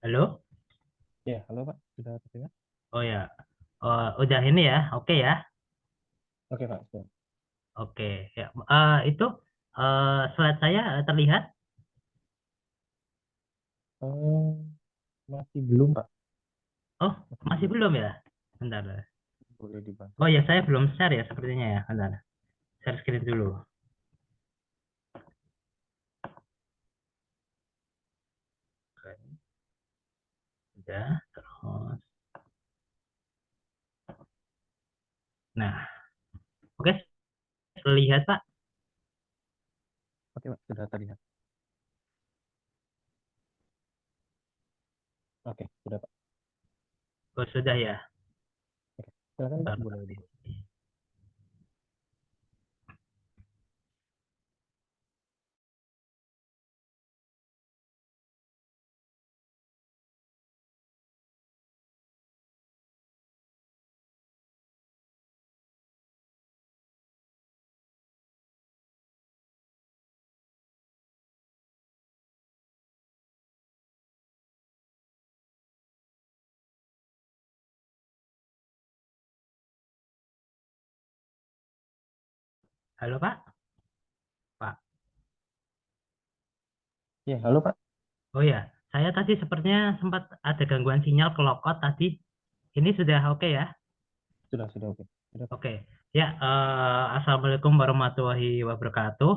Halo? Ya, halo Pak, sudah terdengar? Oh ya, udah ini ya, oke ya, Oke Pak, sudah. oke ya. Itu slide saya terlihat? Eh, masih belum Pak, Oh, masih masih belum. belum ya? Bentar. Boleh dibantu? Oh ya, saya belum share ya sepertinya ya. Bentar, share screen dulu. Oke, udah. Terus, nah, oke, terlihat Pak. Oke Pak, sudah terlihat. Oke, sudah Pak. Oh sudah ya. Oke, silakan Pak, Bentar. boleh dibantu. Halo Pak. Pak. Ya, halo Pak. Oh ya, saya tadi sepertinya sempat ada gangguan sinyal ke logout tadi. Ini sudah oke ya? Sudah oke. Sudah Pak. Oke, ya, Assalamualaikum warahmatullahi wabarakatuh.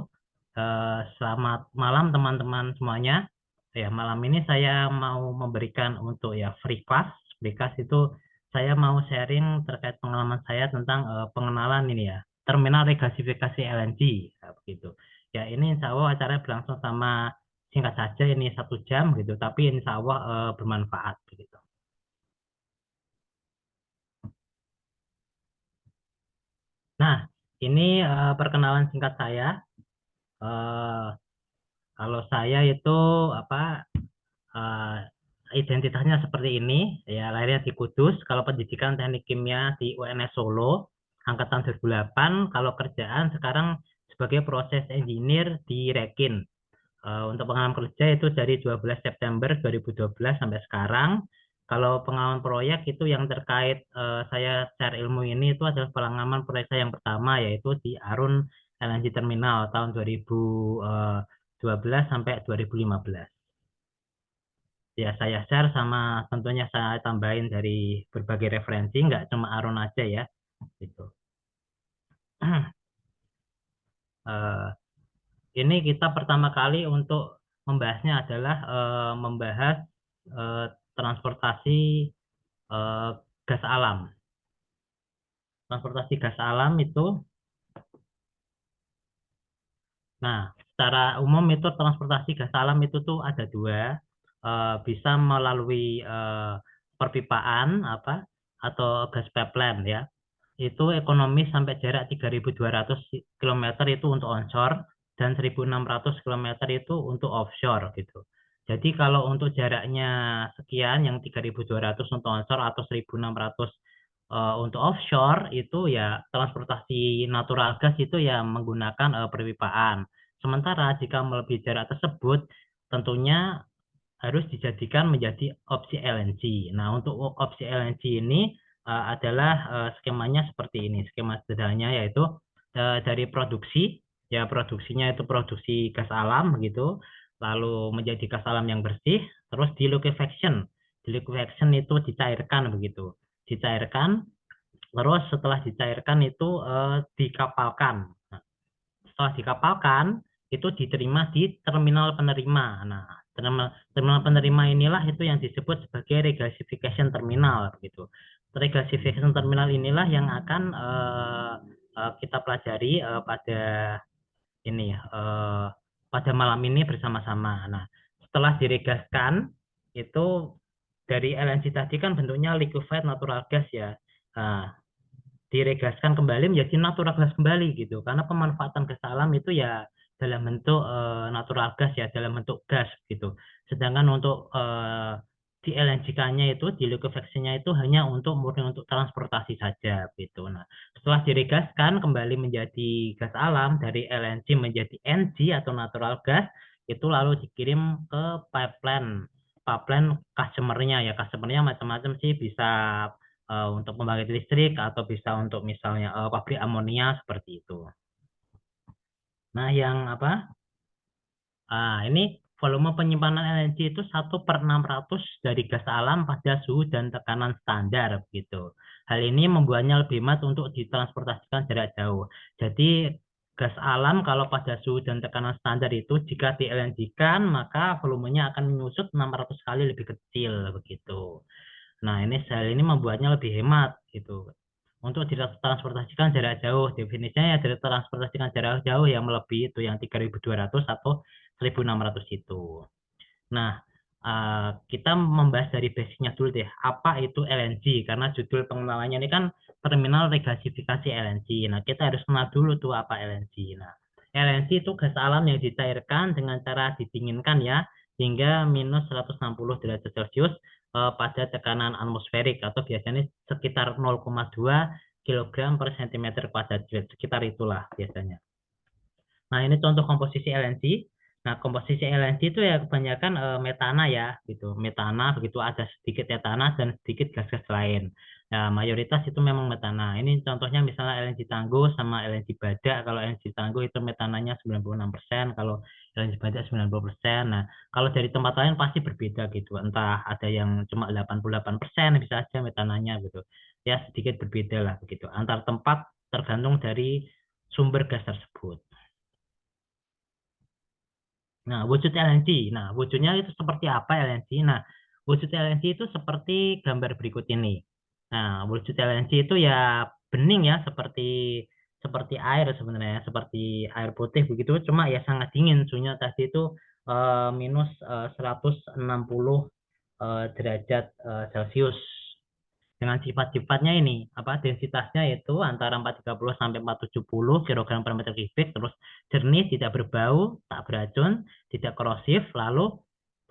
Selamat malam teman-teman semuanya. Ya, malam ini saya mau memberikan untuk ya free class. Free class itu saya mau sharing terkait pengalaman saya tentang pengenalan ini ya, terminal regasifikasi LNG, ya, begitu. Ya, ini insya Allah acaranya berlangsung sama singkat saja ini 1 jam gitu, tapi insya Allah bermanfaat begitu. Nah, ini perkenalan singkat saya. Eh, Kalau saya itu apa eh, identitasnya seperti ini, ya lahirnya di Kudus. Kalau pendidikan teknik kimia di UNS Solo, angkatan 2008. Kalau kerjaan sekarang sebagai proses engineer di Rekin. Untuk pengalaman kerja itu dari 12 September 2012 sampai sekarang. Kalau pengalaman proyek itu yang terkait saya share ilmu ini itu adalah pengalaman proyek saya yang pertama yaitu di Arun LNG Terminal tahun 2012 sampai 2015. Ya saya share sama tentunya saya tambahin dari berbagai referensi, nggak cuma Arun aja ya, gitu. Eh, ini kita pertama kali untuk membahasnya adalah membahas eh, transportasi eh, gas alam. Transportasi gas alam itu, nah, secara umum itu transportasi gas alam itu tuh ada dua, bisa melalui perpipaan apa atau gas pipeline ya. Itu ekonomis sampai jarak 3.200 km itu untuk onshore dan 1.600 km itu untuk offshore gitu. Jadi kalau untuk jaraknya sekian yang 3.200 untuk onshore atau 1.600 untuk offshore itu ya transportasi natural gas itu ya menggunakan perpipaan. Sementara jika melebihi jarak tersebut tentunya harus dijadikan menjadi opsi LNG. Nah, untuk opsi LNG ini adalah skemanya seperti ini. Skema sederhananya yaitu dari produksi, ya produksinya itu produksi gas alam gitu, lalu menjadi gas alam yang bersih, terus di liquefaction. Di liquefaction itu dicairkan begitu. Dicairkan, terus setelah dicairkan itu dikapalkan. Nah, setelah dikapalkan itu diterima di terminal penerima. Nah, terminal penerima inilah itu yang disebut sebagai regasification terminal gitu. Regasification terminal inilah yang akan kita pelajari pada ini pada malam ini bersama-sama. Nah, setelah diregaskan itu dari LNG tadi kan bentuknya liquefied natural gas ya. Nah, diregaskan kembali menjadi natural gas kembali gitu karena pemanfaatan gas alam itu ya dalam bentuk natural gas ya dalam bentuk gas gitu sedangkan untuk di LNG-nya itu di liquefaction-nya itu hanya untuk murni untuk transportasi saja gitu. Nah setelah diregaskan kembali menjadi gas alam dari LNG menjadi NG atau natural gas itu lalu dikirim ke pipeline pipeline customer-nya ya. Customer-nya macam-macam sih, bisa untuk pembangkit listrik atau bisa untuk misalnya pabrik amonia seperti itu. Nah, yang apa? Ini volume penyimpanan LNG itu 1/600 dari gas alam pada suhu dan tekanan standar begitu. Hal ini membuatnya lebih hemat untuk ditransportasikan jarak jauh. Jadi gas alam kalau pada suhu dan tekanan standar itu jika di LNG-kan maka volumenya akan menyusut 600 kali lebih kecil begitu. Nah, hal ini membuatnya lebih hemat gitu. Untuk ditransportasikan jarak jauh, definisinya ya ditransportasikan jarak jauh yang melebihi itu yang 3.200 atau 1.600 itu. Nah, kita membahas dari basicnya dulu deh. Apa itu LNG? Karena judul pengenalannya ini kan terminal regasifikasi LNG. Nah, kita harus kenal dulu tuh apa LNG. Nah, LNG itu gas alam yang dicairkan dengan cara didinginkan ya hingga minus 160 derajat Celcius pada tekanan atmosferik atau biasanya sekitar 0,2 kg per cm kuadrat, sekitar itulah biasanya. Nah, ini contoh komposisi LNG. Nah, komposisi LNG itu ya kebanyakan metana ya, gitu. Metana, begitu ada sedikit etana dan sedikit gas-gas lain. Nah, mayoritas itu memang metana. Ini contohnya misalnya LNG Tangguh sama LNG Badak. Kalau LNG Tangguh itu metananya 96%, kalau LNG Badak 90%. Nah, kalau dari tempat lain pasti berbeda gitu. Entah ada yang cuma 88% bisa aja metananya gitu. Ya, sedikit berbeda lah begitu. Antar tempat tergantung dari sumber gas tersebut. Nah, wujud LNG. Nah, wujudnya itu seperti apa LNG? Nah, wujud LNG itu seperti gambar berikut ini. Nah, wujud LNG itu ya bening ya, seperti air sebenarnya, seperti air putih begitu, cuma ya sangat dingin. Suhunya tadi itu minus 160 derajat Celcius. Dengan sifat-sifatnya ini, apa densitasnya itu antara 430 sampai 470 kg per meter kubik, terus jernih, tidak berbau, tak beracun, tidak korosif, lalu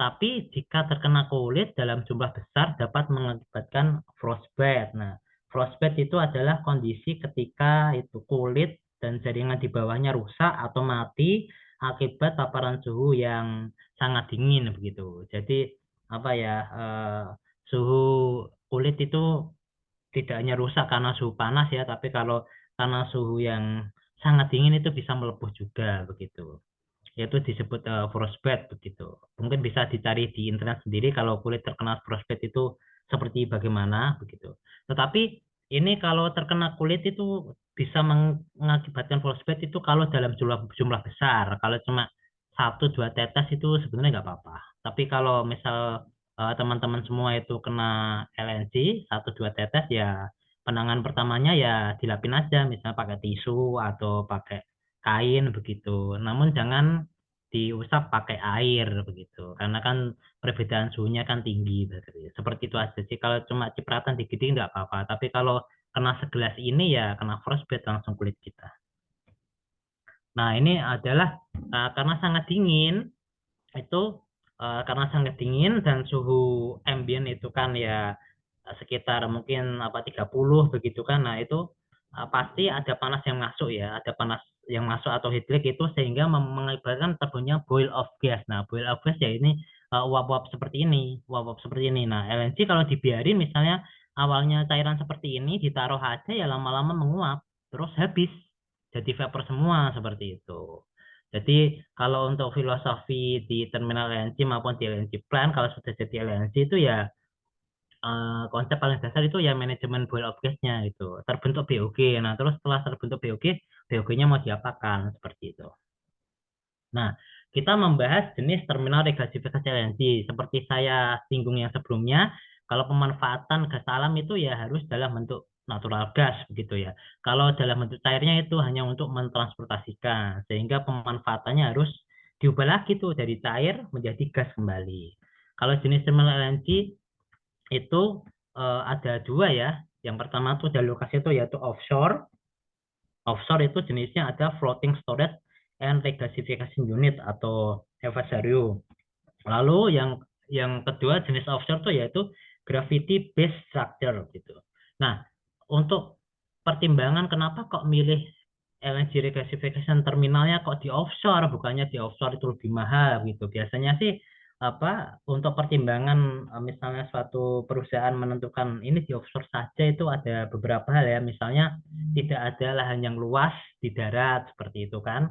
tapi jika terkena kulit dalam jumlah besar dapat mengakibatkan frostbite. Nah, frostbite itu adalah kondisi ketika itu kulit dan jaringan di bawahnya rusak atau mati akibat paparan suhu yang sangat dingin begitu. Jadi apa ya, suhu kulit itu tidak hanya rusak karena suhu panas ya, tapi kalau karena suhu yang sangat dingin itu bisa melepuh juga begitu. Yaitu disebut frostbite begitu. Mungkin bisa dicari di internet sendiri kalau kulit terkena frostbite itu seperti bagaimana begitu. Tetapi ini kalau terkena kulit itu bisa mengakibatkan frostbite itu kalau dalam jumlah besar. Kalau cuma 1-2 tetes itu sebenarnya nggak apa-apa. Tapi kalau misal teman-teman semua itu kena LNG 1-2 tetes ya penanganan pertamanya ya dilapin aja misalnya pakai tisu atau pakai kain begitu. Namun jangan diusap pakai air begitu. Karena kan perbedaan suhunya kan tinggi. Seperti itu aja sih. Kalau cuma cipratan dikit nggak apa-apa. Tapi kalau kena segelas ini ya kena frostbite langsung kulit kita. Nah, ini adalah karena sangat dingin itu karena sangat dingin dan suhu ambient itu kan ya sekitar mungkin 30 begitu kan. Nah, itu pasti ada panas yang masuk ya, ada panas yang masuk atau heat leak itu sehingga mengakibatkan terbentuknya boil off gas. Nah, boil off gas ya ini uap-uap seperti ini, uap-uap seperti ini. Nah, LNG kalau dibiarin misalnya awalnya cairan seperti ini ditaruh aja ya lama-lama menguap, terus habis jadi vapor semua seperti itu. Jadi kalau untuk filosofi di terminal LNG maupun di LNG plant, kalau sudah jadi LNG itu ya konsep paling dasar itu ya manajemen boil off gas-nya itu. Terbentuk BOG. Nah, terus setelah terbentuk BOG, BOG-nya mau diapakan seperti itu. Nah, kita membahas jenis terminal regasifikasi LNG. Seperti saya singgung yang sebelumnya, kalau pemanfaatan gas alam itu ya harus dalam bentuk natural gas begitu ya. Kalau dalam bentuk cairnya itu hanya untuk mentransportasikan, sehingga pemanfaatannya harus diubah lagi tuh dari cair menjadi gas kembali. Kalau jenis terminal LNG itu ada dua ya. Yang pertama tuh dari lokasi itu yaitu offshore. Offshore itu jenisnya ada floating storage and regasification unit atau FSRU. Lalu yang kedua jenis offshore itu yaitu gravity based structure gitu. Nah, untuk pertimbangan kenapa kok milih LNG regasification terminalnya kok di offshore bukannya di offshore itu lebih mahal gitu. Biasanya sih untuk pertimbangan misalnya suatu perusahaan menentukan ini di offshore saja itu ada beberapa hal ya. Misalnya tidak ada lahan yang luas di darat seperti itu kan.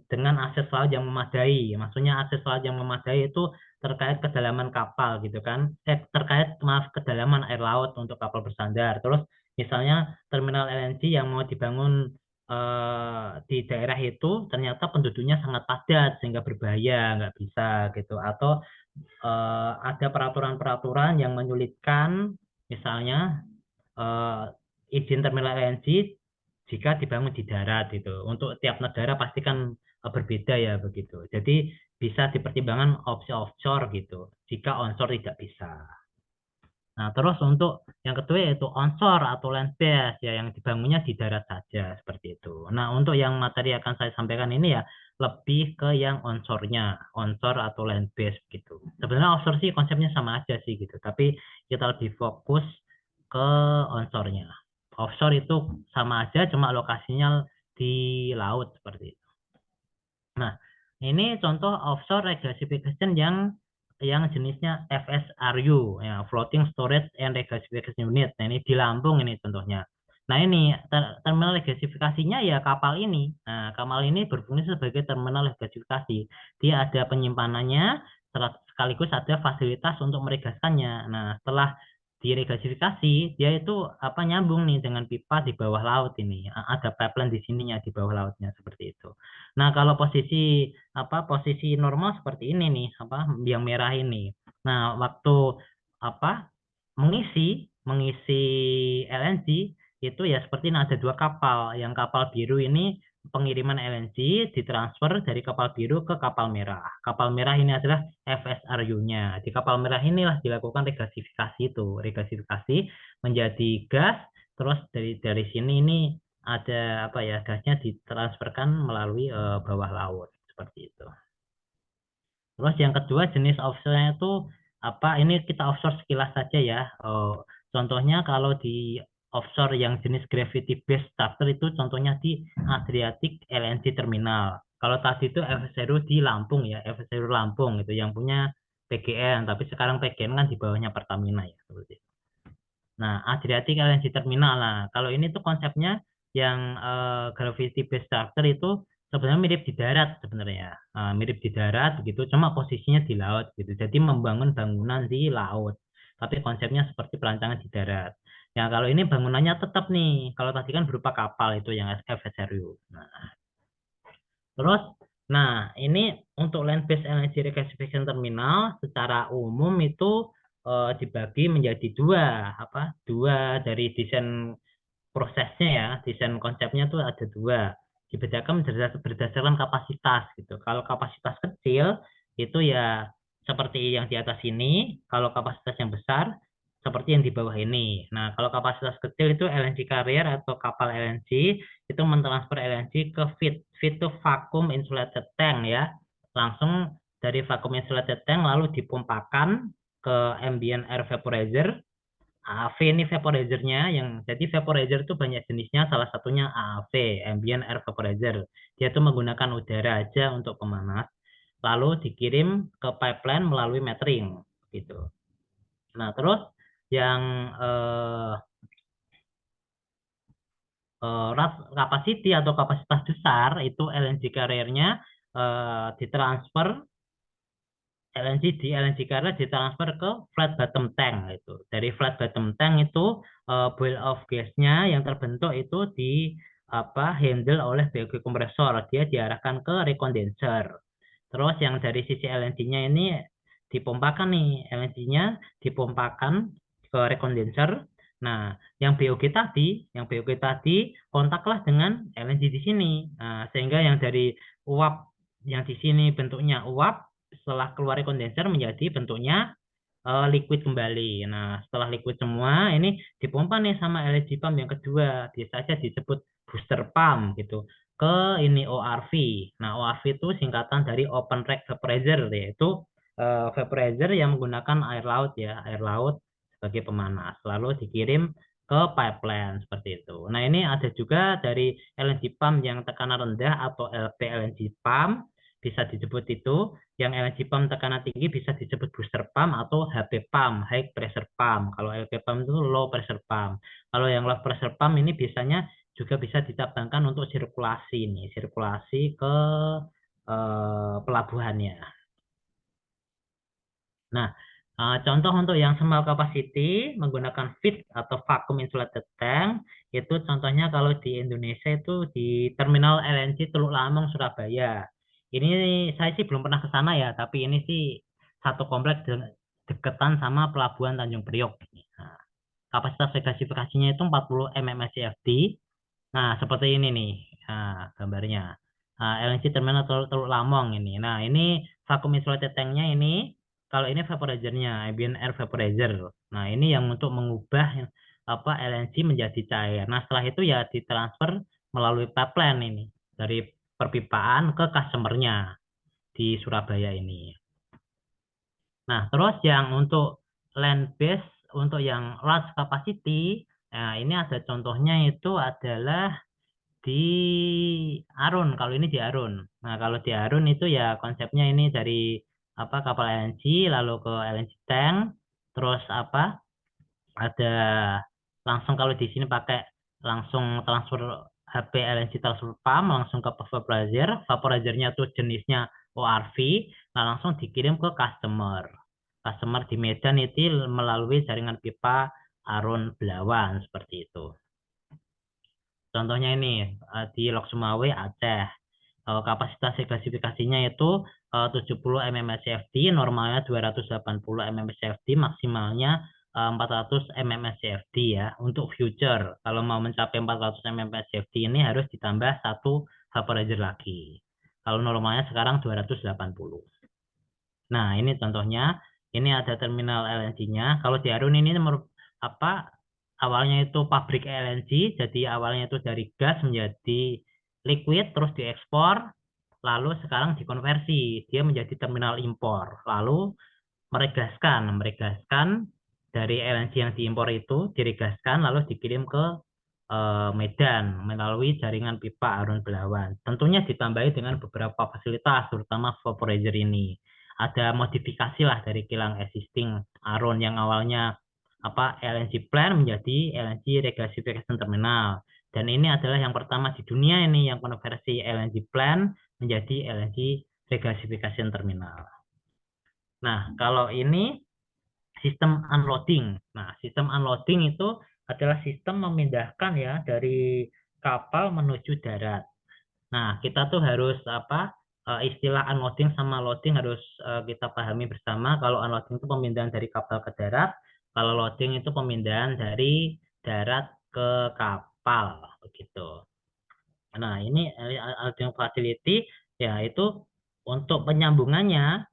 Dengan akses laut yang memadai. Maksudnya akses laut yang memadai itu terkait kedalaman kapal gitu kan. Terkait maaf kedalaman air laut untuk kapal bersandar. Terus misalnya terminal LNG yang mau dibangun di daerah itu ternyata penduduknya sangat padat sehingga berbahaya nggak bisa gitu atau ada peraturan-peraturan yang menyulitkan misalnya eh, izin terminal LNG jika dibangun di darat itu untuk tiap negara pasti kan berbeda ya begitu jadi bisa dipertimbangkan opsi offshore gitu jika onshore tidak bisa. Nah, terus untuk yang kedua yaitu onshore atau land base ya yang dibangunnya di darat saja seperti itu. Nah, untuk yang materi akan saya sampaikan ini ya lebih ke yang onshore-nya, onshore atau land base gitu. Sebenarnya offshore sih konsepnya sama aja sih gitu, tapi kita lebih fokus ke onshore-nya. Offshore itu sama aja cuma lokasinya di laut seperti itu. Nah, ini contoh offshore regasification yang jenisnya FSRU, ya, Floating Storage and Regasification Unit. Nah, ini di Lampung ini contohnya. Nah, ini terminal regasifikasinya ya kapal ini. Nah, kapal ini berfungsi sebagai terminal regasifikasi. Dia ada penyimpanannya, sekaligus ada fasilitas untuk meregaskannya. Nah, setelah diregasifikasi, dia itu nyambung nih dengan pipa di bawah laut ini. Ada pipeline di sininya di bawah lautnya seperti itu. Nah, kalau posisi normal seperti ini nih, yang merah ini. Nah, waktu apa mengisi mengisi LNG itu ya seperti ini ada dua kapal. Yang kapal biru ini pengiriman LNG ditransfer dari kapal biru ke kapal merah. Kapal merah ini adalah FSRU-nya. Di kapal merah inilah dilakukan regasifikasi itu, regasifikasi menjadi gas. Terus dari sini ini ada gasnya ditransferkan melalui bawah laut seperti itu. Terus yang kedua jenis offshore-nya itu ini kita offshore sekilas saja ya. Contohnya kalau di offshore yang jenis gravity based starter itu contohnya di Adriatic LNG Terminal. Kalau tadi itu FSRU di Lampung ya, FSRU Lampung itu yang punya PGN, tapi sekarang PGN kan di bawahnya Pertamina ya seperti itu. Nah, Adriatic LNG Terminal. Nah, kalau ini tuh konsepnya yang gravity based charter itu sebenarnya mirip di darat sebenarnya. Mirip di darat gitu, cuma posisinya di laut gitu. Jadi membangun bangunan di laut. Tapi konsepnya seperti perancangan di darat. Ya, kalau ini bangunannya tetap nih. Kalau tadi kan berupa kapal itu yang FSRU. Nah, terus ini untuk land based LNG regasification terminal secara umum itu dibagi menjadi dua dari desain prosesnya ya, desain konsepnya tuh ada dua. Dibedakan berdasarkan kapasitas gitu. Kalau kapasitas kecil itu ya seperti yang di atas ini, kalau kapasitas yang besar seperti yang di bawah ini. Nah, kalau kapasitas kecil itu LNG carrier atau kapal LNG itu mentransfer LNG ke feed to vacuum insulated tank ya. Langsung dari vacuum insulated tank lalu dipompakan ke ambient air vaporizer. AAV ini vaporizernya jadi vaporizer itu banyak jenisnya, salah satunya AAV, ambient air vaporizer. Dia itu menggunakan udara aja untuk pemanas, lalu dikirim ke pipeline melalui metering gitu. Nah, terus yang capacity atau kapasitas besar itu LNG carrier-nya ditransfer LNG LNG carrier ditransfer ke flat bottom tank itu. Dari flat bottom tank itu boil off gasnya yang terbentuk itu handle oleh BOG kompresor. Dia diarahkan ke rekondenser. Terus yang dari sisi LNG-nya ini dipompakan nih, LNG-nya dipompakan ke rekondenser. Nah, yang BOG tadi kontaklah dengan LNG di sini. Nah, sehingga yang dari uap yang di sini bentuknya uap setelah keluar kondenser menjadi bentuknya liquid kembali. Nah, setelah liquid semua ini dipompa nih sama LNG pump yang kedua, biasa aja disebut booster pump gitu ke ini ORV. Nah, ORV itu singkatan dari open rack vaporizer yaitu vaporizer yang menggunakan air laut ya, air laut sebagai pemanas. Lalu dikirim ke pipeline seperti itu. Nah, ini ada juga dari LNG pump yang tekanan rendah atau LP LNG pump bisa disebut itu. Yang LNG pump tekanan tinggi bisa disebut booster pump atau HP pump, high pressure pump. Kalau LP pump itu low pressure pump. Kalau yang low pressure pump ini biasanya juga bisa dicabangkan untuk sirkulasi nih, sirkulasi ke pelabuhannya. Nah, contoh untuk yang small capacity menggunakan FIT atau vacuum insulated tank, itu contohnya kalau di Indonesia itu di terminal LNG Teluk Lamong, Surabaya. Ini saya sih belum pernah ke sana ya, tapi ini sih satu kompleks deketan sama Pelabuhan Tanjung Priok. Nah, kapasitas regasifikasinya itu 40 mmscfd. Nah, seperti ini nih, gambarnya. LNG Terminal Teluk Lamong ini. Nah, ini vacuum insulated tanknya ini. Kalau ini vaporizernya, ambient air vaporizer. Nah, ini yang untuk mengubah apa LNG menjadi cair. Nah, setelah itu ya ditransfer melalui pipeline ini dari perpipaan ke customernya di Surabaya ini. Nah, terus yang untuk land base, untuk yang large capacity, nah ini ada contohnya itu adalah di Arun. Kalau ini di Arun. Nah, kalau di Arun itu ya konsepnya ini dari apa kapal LNG lalu ke LNG tank, terus apa ada langsung kalau di sini pakai langsung transfer HP LNG transfer pump langsung ke vaporizer, vaporizernya tuh jenisnya ORV, nah langsung dikirim ke customer. Customer di Medan itu melalui jaringan pipa Arun Belawan seperti itu. Contohnya ini di Lok Sumawe, Aceh. Kapasitas regasifikasinya itu 70 mmscfd, normalnya 280 mmscfd, maksimalnya 400 mmscfd ya untuk future. Kalau mau mencapai 400 mmscfd ini harus ditambah satu vaporizer lagi. Kalau normalnya sekarang 280. Nah, ini contohnya. Ini ada terminal LNG-nya. Kalau di Arun ini apa awalnya itu pabrik LNG, jadi awalnya itu dari gas menjadi liquid, terus diekspor, lalu sekarang dikonversi, dia menjadi terminal impor. Lalu meregaskan dari LNG yang diimpor itu, diregaskan, lalu dikirim ke Medan melalui jaringan pipa Arun Belawan. Tentunya ditambahi dengan beberapa fasilitas, terutama vaporizer ini. Ada modifikasi lah dari kilang existing Arun yang awalnya apa LNG plant menjadi LNG regasification terminal. Dan ini adalah yang pertama di dunia ini yang konversi LNG plant menjadi LNG regasification terminal. Nah, kalau ini sistem unloading. Nah, sistem unloading itu adalah sistem memindahkan ya dari kapal menuju darat. Nah, kita tuh harus apa istilah unloading sama loading harus kita pahami bersama. Kalau unloading itu pemindahan dari kapal ke darat, kalau loading itu pemindahan dari darat ke kapal begitu. Nah, ini unloading facility ya itu untuk penyambungannya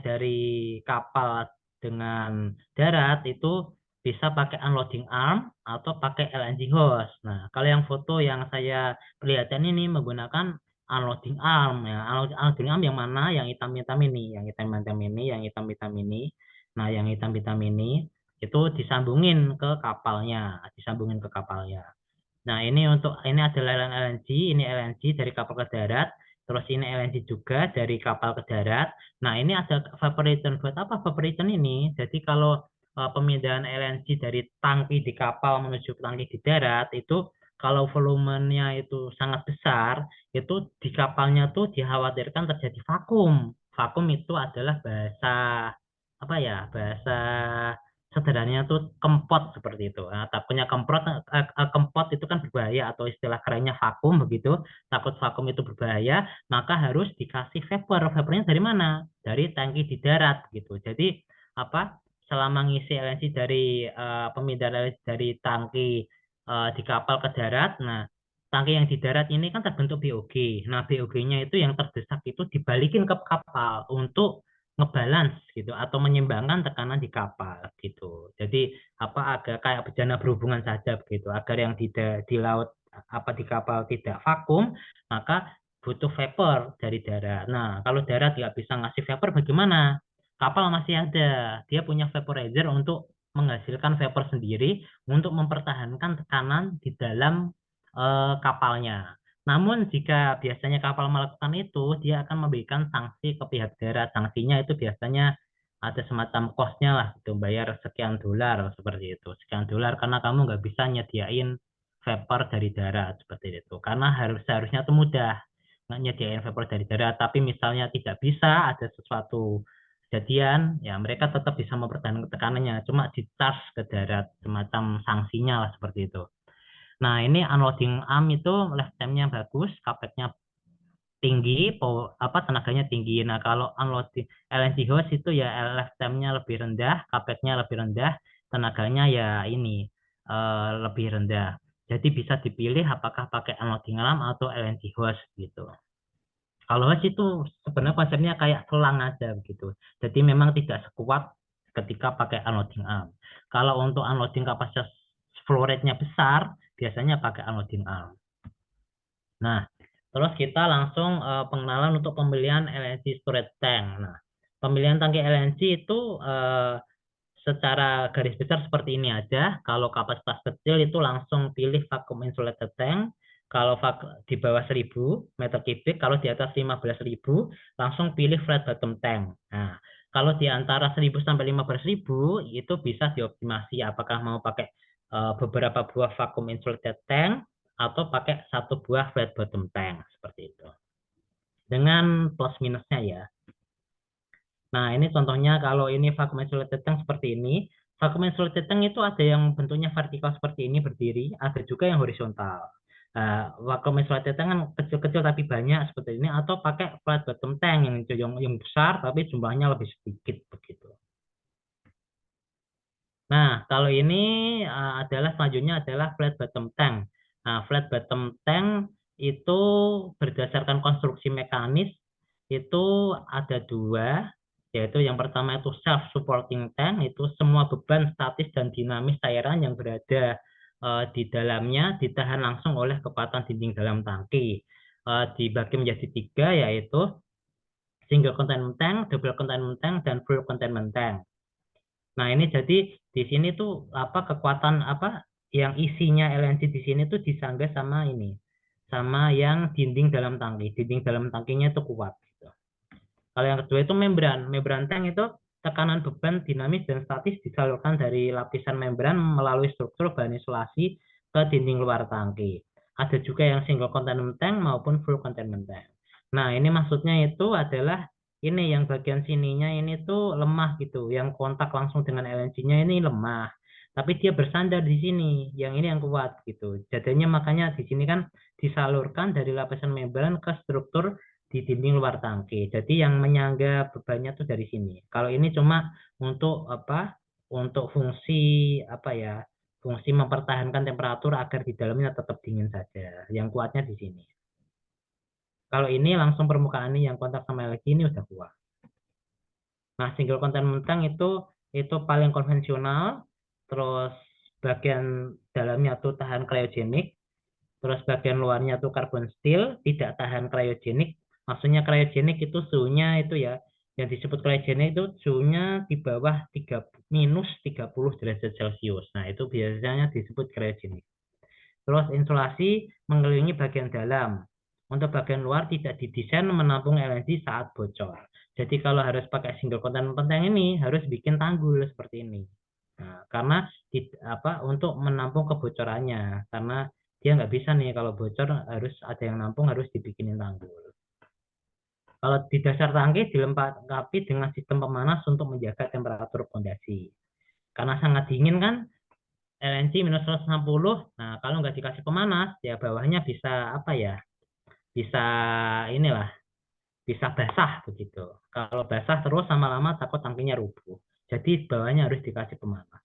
dari kapal dengan darat itu bisa pakai unloading arm atau pakai LNG hose. Nah, kalau yang foto yang saya perlihatkan ini menggunakan unloading arm ya. Unloading arm yang mana? Yang hitam-hitam ini, yang hitam-hitam ini, yang hitam-hitam ini. Nah, yang hitam-hitam ini itu disambungin ke kapalnya. Nah, ini adalah LNG, ini LNG dari kapal ke darat, terus ini LNG juga dari kapal ke darat. Nah, ini ada evaporation. Buat apa evaporation ini? Jadi kalau pemindahan LNG dari tangki di kapal menuju tangki di darat itu kalau volumenya itu sangat besar, itu di kapalnya tuh dikhawatirkan terjadi vakum. Vakum itu adalah bahasa apa ya? Bahasa sederhananya tuh kempot seperti itu. Nah, takutnya kempot itu kan berbahaya atau istilah kerennya vakum begitu. Takut vakum itu berbahaya, maka harus dikasih vapor. Vapornya dari mana? Dari tangki di darat gitu. Jadi apa? Selama ngisi LNG dari pemindahan LNG dari tangki di kapal ke darat, nah tangki yang di darat ini kan terbentuk BOG. Nah, BOG-nya itu yang terdesak itu dibalikin ke kapal untuk ngebalance gitu atau menyeimbangkan tekanan di kapal gitu. Jadi apa agak kayak bejana berhubungan saja begitu agar yang di laut apa di kapal tidak vakum, maka butuh vapor dari darat. Nah, kalau darat nggak bisa ngasih vapor bagaimana? Kapal masih ada, dia punya vaporizer untuk menghasilkan vapor sendiri untuk mempertahankan tekanan di dalam kapalnya. Namun jika biasanya kapal melakukan itu, dia akan memberikan sanksi ke pihak darat. Sanksinya itu biasanya ada semacam cost-nya lah, gitu, bayar sekian dolar seperti itu. Sekian dolar karena kamu nggak bisa nyediain vapor dari darat seperti itu. Karena seharusnya itu mudah nggak nyediain vapor dari darat, tapi misalnya tidak bisa, ada sesuatu kejadian, ya mereka tetap bisa mempertahankan tekanannya, cuma di-charge ke darat, semacam sanksinya lah seperti itu. Nah, ini unloading arm itu lifetime-nya bagus, capeknya tinggi, tenaganya tinggi. Nah, kalau unloading LNG hose itu ya lifetime-nya lebih rendah, capeknya lebih rendah, tenaganya ya ini lebih rendah. Jadi bisa dipilih apakah pakai unloading arm atau LNG hose gitu. Kalau hose itu sebenarnya konsepnya kayak selang aja begitu. Jadi memang tidak sekuat ketika pakai unloading arm. Kalau untuk unloading kapasitas flow rate-nya besar, biasanya pakai unloading arm. Nah, terus kita langsung pengenalan untuk pembelian LNG storage tank. Nah, pembelian tangki LNG itu secara garis besar seperti ini aja. Kalau kapasitas kecil itu langsung pilih vacuum insulated tank. Kalau di bawah 1000 meter kubik, kalau di atas 15.000 langsung pilih flat bottom tank. Nah, kalau di antara 1000 sampai 15.000 itu bisa dioptimasi apakah mau pakai beberapa buah vacuum insulated tank atau pakai satu buah flat bottom tank seperti itu. Dengan plus minusnya ya. Nah, ini contohnya kalau ini vacuum insulated tank seperti ini. Vacuum insulated tank itu ada yang bentuknya vertikal seperti ini berdiri, ada juga yang horizontal. Vacuum insulated tank kan kecil-kecil tapi banyak seperti ini, atau pakai flat bottom tank yang besar tapi jumlahnya lebih sedikit begitu. Nah, kalau ini selanjutnya adalah flat bottom tank. Nah, flat bottom tank itu berdasarkan konstruksi mekanis itu ada dua, yaitu yang pertama itu self-supporting tank, itu semua beban statis dan dinamis cairan yang berada di dalamnya ditahan langsung oleh kekuatan dinding dalam tangki. Dibagi menjadi tiga, yaitu single containment tank, double containment tank, dan full containment tank. Nah, ini jadi di sini tuh kekuatan yang isinya LNG di sini tuh disangga sama ini, sama yang dinding dalam tangki. Dinding dalam tangkinya itu kuat gitu. Kalau yang kedua itu membran. Membran tank itu tekanan beban dinamis dan statis disalurkan dari lapisan membran melalui struktur bahan isolasi ke dinding luar tangki. Ada juga yang single containment tank maupun full containment tank. Nah, ini maksudnya itu adalah ini yang bagian sininya ini tuh lemah gitu. Yang kontak langsung dengan LNG-nya ini lemah. Tapi dia bersandar di sini. Yang ini yang kuat gitu. Jadinya makanya di sini kan disalurkan dari lapisan membran ke struktur di dinding luar tangki. Jadi yang menyangga bebannya tuh dari sini. Kalau ini cuma untuk Untuk fungsi Fungsi mempertahankan temperatur agar di dalamnya tetap dingin saja. Yang kuatnya di sini. Kalau ini langsung permukaan ini yang kontak sama LNG ini udah kuat. Nah, single containment tank itu paling konvensional. Terus bagian dalamnya tuh tahan cryogenik. Terus bagian luarnya tuh carbon steel, tidak tahan cryogenik. Maksudnya cryogenik itu suhunya itu ya, yang disebut cryogenik itu suhunya di bawah minus 30 derajat Celcius. Nah, itu biasanya disebut cryogenik. Terus insulasi mengelilingi bagian dalam. Untuk bagian luar tidak didesain menampung LNG saat bocor. Jadi kalau harus pakai single containment tank ini harus bikin tanggul seperti ini. Nah, karena untuk menampung kebocorannya, karena dia nggak bisa nih kalau bocor harus ada yang nampung, harus dibikinin tanggul. Kalau di dasar tangki dilengkapi dengan sistem pemanas untuk menjaga temperatur pondasi. Karena sangat dingin kan, LNG minus 160. Nah, kalau nggak dikasih pemanas, ya bawahnya bisa bisa inilah, bisa basah begitu. Kalau basah terus lama-lama takut tangkinya rubuh. Jadi bawahnya harus dikasih pemanas.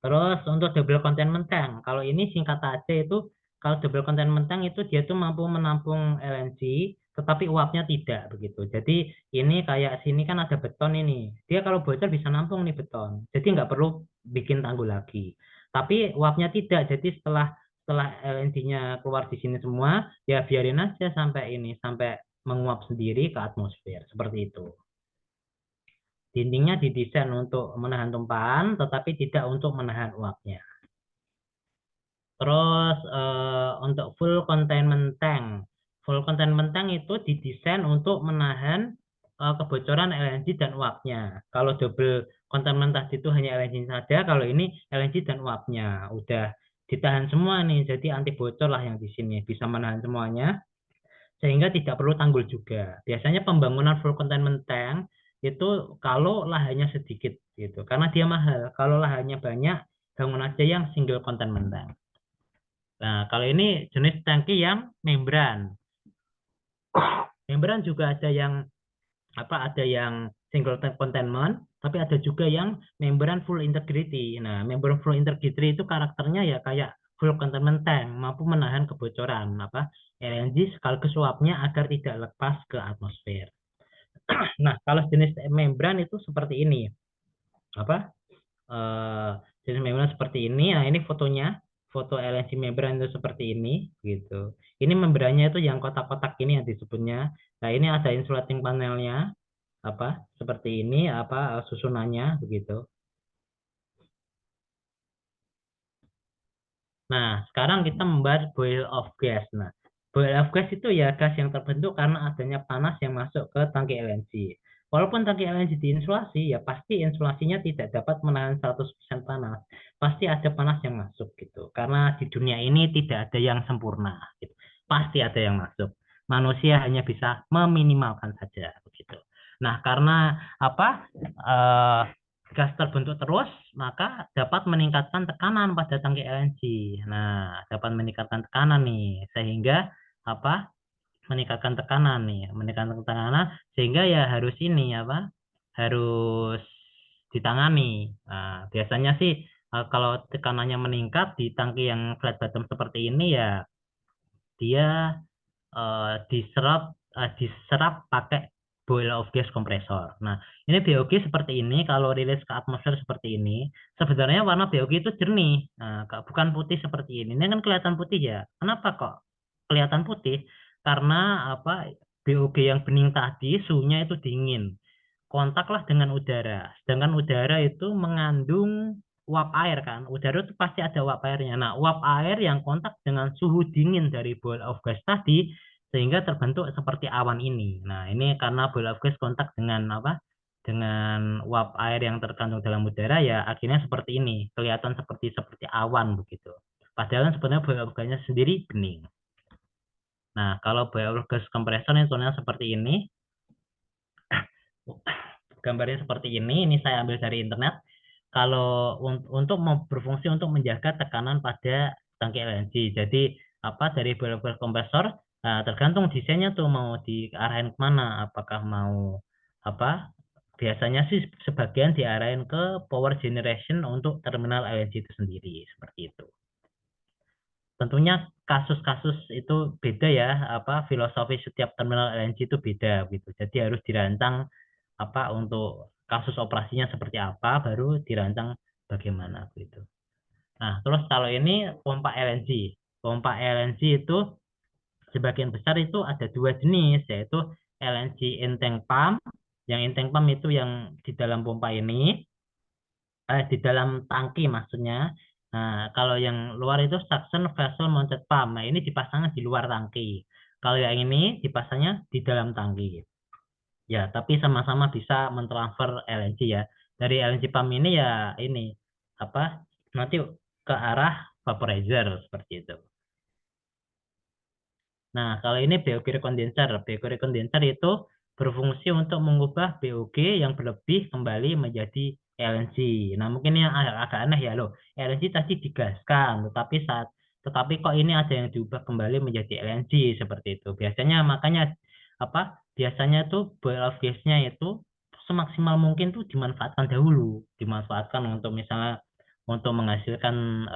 Terus untuk double containment tank, kalau ini singkat aja itu, kalau double containment tank itu dia tuh mampu menampung LNG, tetapi uapnya tidak begitu. Jadi ini kayak sini kan ada beton ini, dia kalau bocor bisa nampung nih beton, jadi nggak perlu bikin tanggul lagi. Tapi uapnya tidak, jadi setelah LNG-nya keluar di sini semua, ya biarin aja sampai menguap sendiri ke atmosfer seperti itu. Dindingnya didesain untuk menahan tumpahan, tetapi tidak untuk menahan uapnya. Terus untuk full containment tank itu didesain untuk menahan kebocoran LNG dan uapnya. Kalau double containment tadi itu hanya LNG saja, kalau ini LNG dan uapnya udah ditahan semua nih, jadi anti bocor lah yang di sini bisa menahan semuanya sehingga tidak perlu tanggul juga. Biasanya pembangunan full containment tank itu kalau lahannya sedikit gitu, karena dia mahal. Kalau lahannya banyak, bangun aja yang single containment tank. Nah, kalau ini jenis tangki yang membran. Membran juga ada yang ada yang single tank containment, tapi ada juga yang membran full integrity. Nah, membran full integrity itu karakternya ya kayak full containment tank, mampu menahan kebocoran LNG sekaligus uapnya agar tidak lepas ke atmosfer. Nah, kalau jenis membran itu seperti ini. Apa? eh, Jenis membran seperti ini. Nah, ini fotonya. Foto LNG membran itu seperti ini, gitu. Ini membrannya itu yang kotak-kotak ini yang disebutnya. Nah, ini ada insulating panelnya, seperti ini, susunannya, begitu. Nah, sekarang kita membahas boil off gas. Nah, boil off gas itu ya gas yang terbentuk karena adanya panas yang masuk ke tangki LNG. Walaupun tangki LNG diinsulasi, ya pasti insulasinya tidak dapat menahan 100% panas. Pasti ada panas yang masuk gitu. Karena di dunia ini tidak ada yang sempurna gitu. Pasti ada yang masuk. Manusia hanya bisa meminimalkan saja begitu. Nah, karena eh, gas terbentuk terus, maka dapat meningkatkan tekanan pada tangki LNG. Nah, dapat meningkatkan tekanan nih, sehingga apa? Meningkatkan tekanan nih, meningkatkan tekanan sehingga ya harus ini Harus ditangani. Nah, biasanya sih kalau tekanannya meningkat di tangki yang flat bottom seperti ini ya dia diserap pakai boil off gas kompresor. Nah, ini BOG seperti ini, kalau rilis ke atmosfer seperti ini, sebenarnya warna BOG itu jernih, nah, bukan putih seperti ini. Ini kan kelihatan putih ya. Kenapa kok kelihatan putih? Karena BOG yang bening tadi suhunya itu dingin, kontaklah dengan udara. Sedangkan udara itu mengandung uap air kan. Udara itu pasti ada uap airnya. Nah, uap air yang kontak dengan suhu dingin dari boil off gas tadi sehingga terbentuk seperti awan ini. Nah, ini karena boil off gas kontak dengan Dengan uap air yang terkandung dalam udara ya akhirnya seperti ini, kelihatan seperti awan begitu. Padahal sebenarnya boil off gasnya sendiri bening. Nah, kalau boil off gas kompresor ini contohnya seperti ini. Gambarnya seperti ini saya ambil dari internet. Kalau untuk berfungsi untuk menjaga tekanan pada tangki LNG. Jadi dari boiler kompresor tergantung desainnya tuh mau diarahin kemana. Apakah mau biasanya sih sebagian diarahin ke power generation untuk terminal LNG itu sendiri seperti itu. Tentunya kasus-kasus itu beda ya, filosofi setiap terminal LNG itu beda gitu. Jadi harus dirancang untuk kasus operasinya seperti apa, baru dirancang bagaimana gitu. Nah, terus kalau ini pompa LNG. Pompa LNG itu sebagian besar itu ada dua jenis, yaitu LNG in-tank pump. Yang in-tank pump itu yang di dalam pompa ini, di dalam tangki maksudnya. Nah, kalau yang luar itu suction vessel mounted pump. Nah, ini dipasangnya di luar tangki. Kalau yang ini dipasangnya di dalam tangki. Ya, tapi sama-sama bisa mentransfer LNG ya. Dari LNG pump ini ya ini apa nanti ke arah vaporizer seperti itu. Nah, kalau ini BOG recondenser. BOG recondenser itu berfungsi untuk mengubah BOG yang berlebih kembali menjadi LNG. Nah, mungkin yang agak aneh ya loh. LNG tadi digaskan, tetapi kok ini ada yang diubah kembali menjadi LNG seperti itu. Biasanya makanya Biasanya tuh boil off gas-nya itu semaksimal mungkin tuh dimanfaatkan dahulu, dimanfaatkan untuk misalnya untuk menghasilkan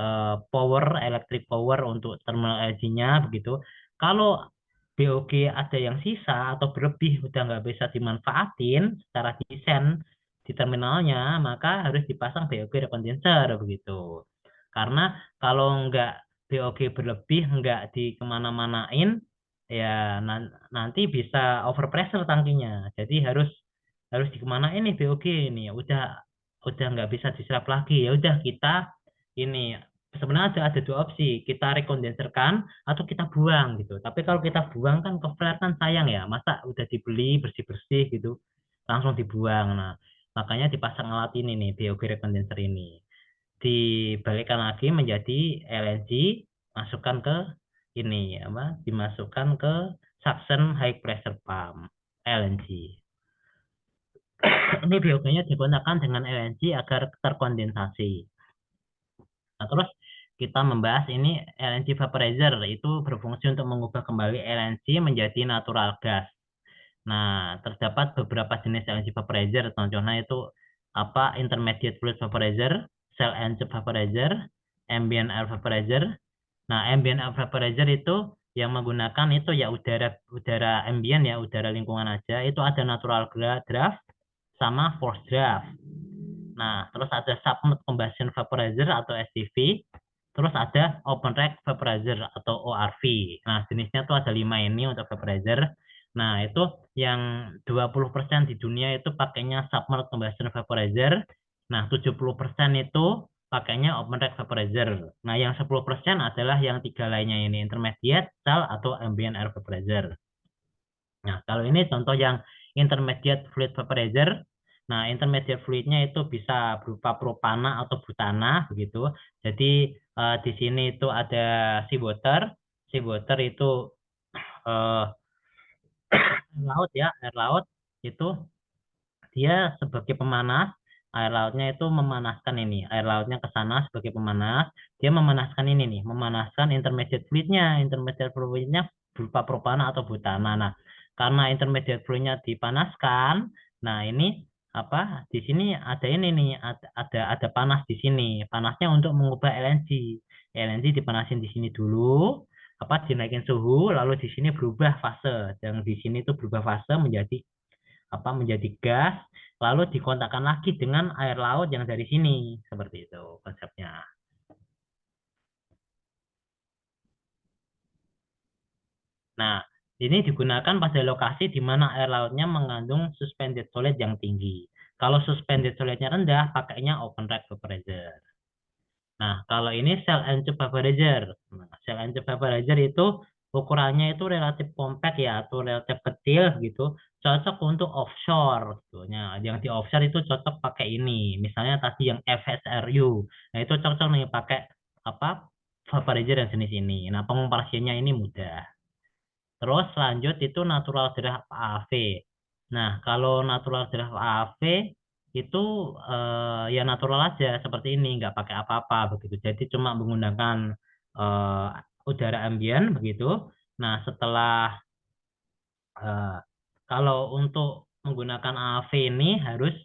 electric power untuk terminal LNG-nya begitu. Kalau BOG ada yang sisa atau berlebih udah nggak bisa dimanfaatin secara desain di terminalnya, maka harus dipasang BOG recondenser begitu. Karena kalau nggak BOG berlebih nggak dikemana-manain, ya nanti bisa overpressure tangkinya. Jadi harus harus dikemanain nih BOG ini, udah nggak bisa diserap lagi. Ya udah kita ini sebenarnya ada dua opsi, kita rekondenserkan atau kita buang gitu. Tapi kalau kita buang kan ke flare kan sayang ya, masa udah dibeli bersih-bersih gitu langsung dibuang. Nah, makanya dipasang alat ini nih, BOG rekondenser ini. Dibalikkan lagi menjadi LNG, masukkan ke ini apa? Dimasukkan ke suction high pressure pump LNG. Ini BOG-nya digunakan dengan LNG agar terkondensasi. Nah, terus kita membahas ini LNG vaporizer itu berfungsi untuk mengubah kembali LNG menjadi natural gas. Nah, terdapat beberapa jenis LNG vaporizer, contohnya itu apa? Intermediate fluid vaporizer, cell and tube vaporizer, ambient air vaporizer. Nah, ambient air vaporizer itu yang menggunakan itu ya udara udara ambient ya, udara lingkungan aja. Itu ada natural draft sama forced draft. Nah, terus ada submerged combustion vaporizer atau SCV. Terus ada open rack vaporizer atau ORV. Nah, jenisnya tuh ada 5 ini untuk vaporizer. Nah, itu yang 20% di dunia itu pakainya submerged combustion vaporizer. Nah, 70% itu pakainya open rack vaporizer. Nah, yang 10% adalah yang tiga lainnya ini, intermediate, cell, atau ambient air vaporizer. Nah, kalau ini contoh yang intermediate fluid vaporizer. Nah, intermediate fluidnya itu bisa berupa propana atau butana begitu. Jadi di sini itu ada seawater. Seawater itu eh, air laut ya, air laut itu dia sebagai pemanas. Air lautnya itu memanaskan ini, air lautnya ke sana sebagai pemanas. Dia memanaskan ini nih, memanaskan intermediate fluidnya. Intermediate fluidnya berupa propana atau butana. Nah, karena intermediate fluidnya dipanaskan, nah ini apa? Di sini ada ini nih, ada panas di sini. Panasnya untuk mengubah LNG. LNG dipanasin di sini dulu, apa dinaikin suhu, lalu di sini berubah fase. Dan di sini itu berubah fase menjadi apa? Menjadi gas, lalu dikontakkan lagi dengan air laut yang dari sini. Seperti itu konsepnya. Nah, ini digunakan pada lokasi di mana air lautnya mengandung suspended solid yang tinggi. Kalau suspended solidnya rendah, pakainya open rack vaporizer. Nah, kalau ini cell and tube vaporizer. Nah, cell and tube vaporizer itu ukurannya itu relatif compact ya, atau relatif kecil gitu. Cocok untuk offshore gitu. Nah, yang di offshore itu cocok pakai ini. Misalnya tadi yang FSRU. Nah, itu cocok nih pakai apa? Vaporizer yang jenis ini. Nah, pengoperasiannya ini mudah. Terus lanjut itu natural draft AV. Nah, kalau natural draft AV itu ya natural aja seperti ini, nggak pakai apa-apa begitu. Jadi cuma menggunakan eh, udara ambien begitu. Nah, setelah eh, kalau untuk menggunakan AV ini harus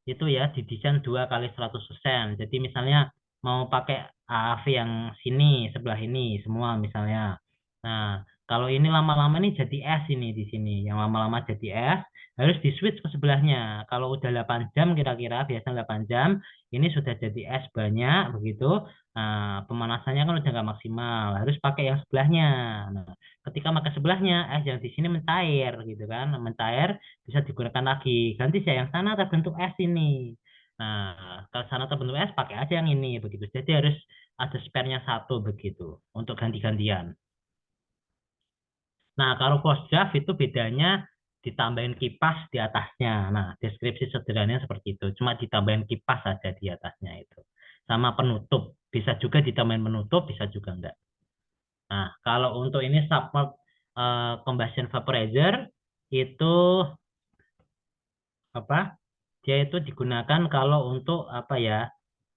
itu ya didesain 2 kali 100%. Jadi misalnya mau pakai AV yang sini, sebelah ini semua misalnya. Nah, kalau ini lama-lama nih jadi es ini di sini. Yang lama-lama jadi es harus di switch ke sebelahnya. Kalau udah 8 jam kira-kira, biasa 8 jam, ini sudah jadi es banyak begitu. Nah, pemanasannya kan udah nggak maksimal, harus pakai yang sebelahnya. Nah, ketika pakai sebelahnya, es yang di sini mencair gitu kan. Mencair bisa digunakan lagi. Ganti saya yang sana terbentuk es ini. Nah, kalau sana terbentuk es, pakai aja yang ini begitu. Jadi harus ada spare-nya satu begitu untuk ganti-gantian. Nah, kalau closed draft itu bedanya ditambahin kipas di atasnya. Nah, deskripsi sederhananya seperti itu. Cuma ditambahin kipas saja di atasnya itu. Sama penutup. Bisa juga ditambahin penutup, bisa juga enggak. Nah, kalau untuk ini submerged combustion vaporizer itu apa? Dia itu digunakan kalau untuk apa ya?